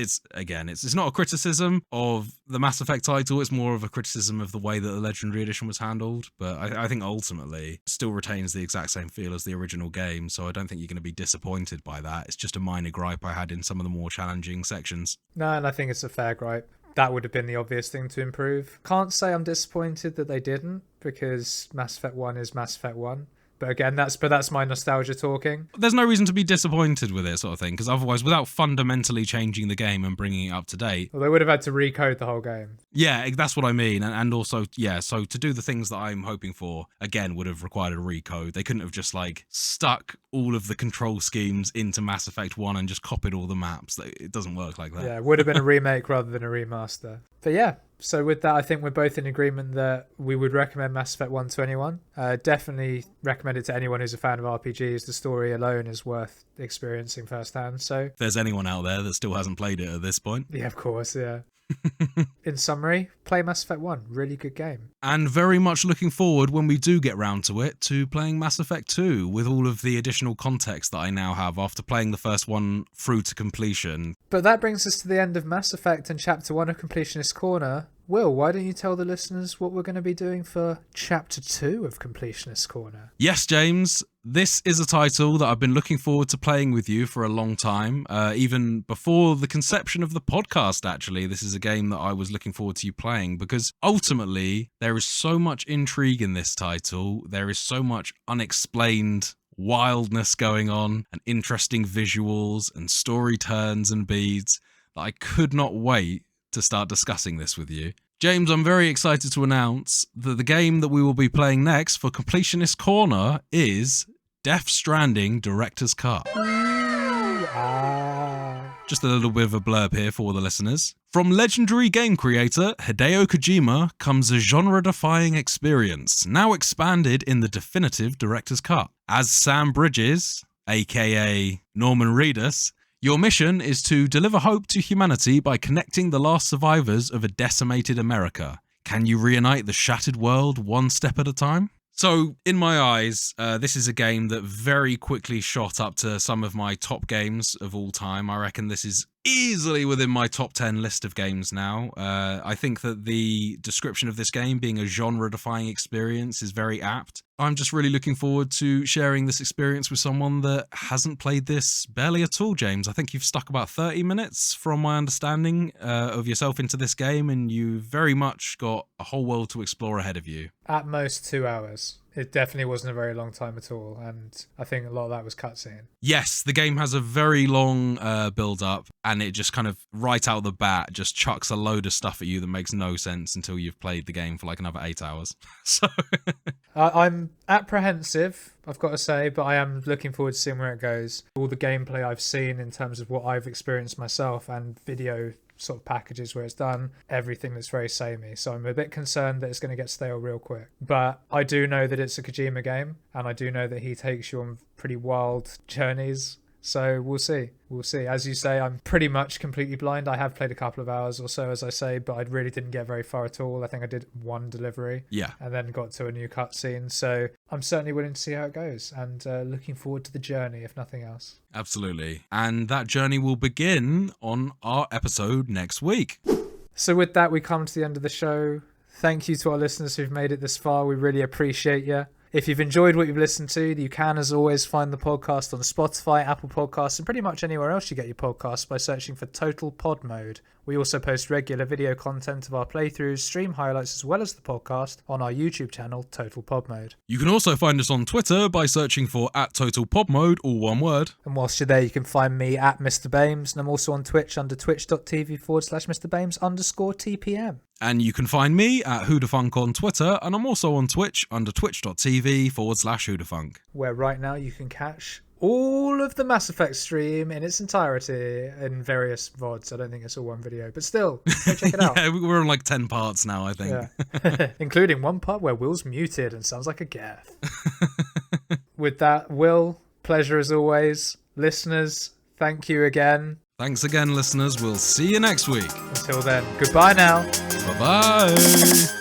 not a criticism of the Mass Effect title, it's more of a criticism of the way that the Legendary Edition was handled. But I think ultimately it still retains the exact same feel as the original game, so I don't think you're going to be disappointed by that. It's just a minor gripe I had in some of the more challenging sections. No, and I think it's a fair gripe. That would have been the obvious thing to improve. Can't say I'm disappointed that they didn't, because Mass Effect 1 is Mass Effect 1. But again, that's my nostalgia talking. There's no reason to be disappointed with it, sort of thing, because otherwise, without fundamentally changing the game and bringing it up to date... Well, they would have had to recode the whole game. Yeah, that's what I mean. And also, so to do the things that I'm hoping for, again, would have required a recode. They couldn't have just, stuck all of the control schemes into Mass Effect 1 and just copied all the maps. It doesn't work like that. Yeah, it would have been a remake rather than a remaster. But yeah, so with that, I think we're both in agreement that we would recommend Mass Effect 1 to anyone. Definitely recommend it to anyone who's a fan of RPGs. The story alone is worth experiencing firsthand. So if there's anyone out there that still hasn't played it at this point. Yeah, of course, yeah. In summary, play Mass Effect 1. Really good game. And very much looking forward, when we do get round to it, to playing Mass Effect 2 with all of the additional context that I now have after playing the first one through to completion. But that brings us to the end of Mass Effect and Chapter 1 of Completionist Corner. Will, why don't you tell the listeners what we're going to be doing for Chapter 2 of Completionist Corner? Yes, James. This is a title that I've been looking forward to playing with you for a long time. Even before the conception of the podcast, actually. This is a game that I was looking forward to you playing, because ultimately there is so much intrigue in this title. There is so much unexplained wildness going on, and interesting visuals and story turns and beats, that I could not wait to start discussing this with you. James, I'm very excited to announce that the game that we will be playing next for Completionist Corner is Death Stranding Director's Cut. Just a little bit of a blurb here for the listeners. From legendary game creator Hideo Kojima comes a genre-defying experience, now expanded in the definitive Director's Cut. As Sam Bridges, aka Norman Reedus, your mission is to deliver hope to humanity by connecting the last survivors of a decimated America. Can you reunite the shattered world one step at a time? So, in my eyes, this is a game that very quickly shot up to some of my top games of all time. I reckon this is easily within my top 10 list of games now. I think that the description of this game being a genre-defying experience is very apt. I'm just really looking forward to sharing this experience with someone that hasn't played this barely at all, James. I think you've stuck about 30 minutes from my understanding of yourself into this game, and you've very much got a whole world to explore ahead of you. At most 2 hours. It definitely wasn't a very long time at all, and I think a lot of that was cutscene. Yes, the game has a very long build-up, and it just kind of right out the bat just chucks a load of stuff at you that makes no sense until you've played the game for like another 8 hours. So I'm apprehensive, I've got to say, but I am looking forward to seeing where it goes. All the gameplay I've seen in terms of what I've experienced myself and video sort of packages where it's done, everything that's very samey. So I'm a bit concerned that it's going to get stale real quick. But I do know that it's a Kojima game, and I do know that he takes you on pretty wild journeys. So we'll see. We'll see. As you say, I'm pretty much completely blind. I have played a couple of hours or so, as I say, but I really didn't get very far at all. I think I did one delivery. Yeah. And then got to a new cutscene. So I'm certainly willing to see how it goes, and looking forward to the journey, if nothing else. Absolutely. And that journey will begin on our episode next week. So with that, we come to the end of the show. Thank you to our listeners who've made it this far. We really appreciate you. If you've enjoyed what you've listened to, you can, as always, find the podcast on Spotify, Apple Podcasts, and pretty much anywhere else you get your podcasts by searching for Total Pod Mode. We also post regular video content of our playthroughs, stream highlights, as well as the podcast on our YouTube channel, Total Pod Mode. You can also find us on Twitter by searching for @TotalPodMode, all one word. And whilst you're there, you can find me at Mr. Bames, and I'm also on Twitch under twitch.tv/MrBames_TPM. And you can find me at Whodafunk on Twitter, and I'm also on Twitch under twitch.tv/Whodafunk. Where right now you can catch all of the Mass Effect stream in its entirety in various VODs. I don't think it's all one video, but still, go check it out. Yeah, we're on like 10 parts now, I think. Yeah. Including one part where Will's muted and sounds like a Geth. With that, Will, pleasure as always. Listeners, thank you again. Thanks again, listeners. We'll see you next week. Until then, goodbye now. Bye-bye.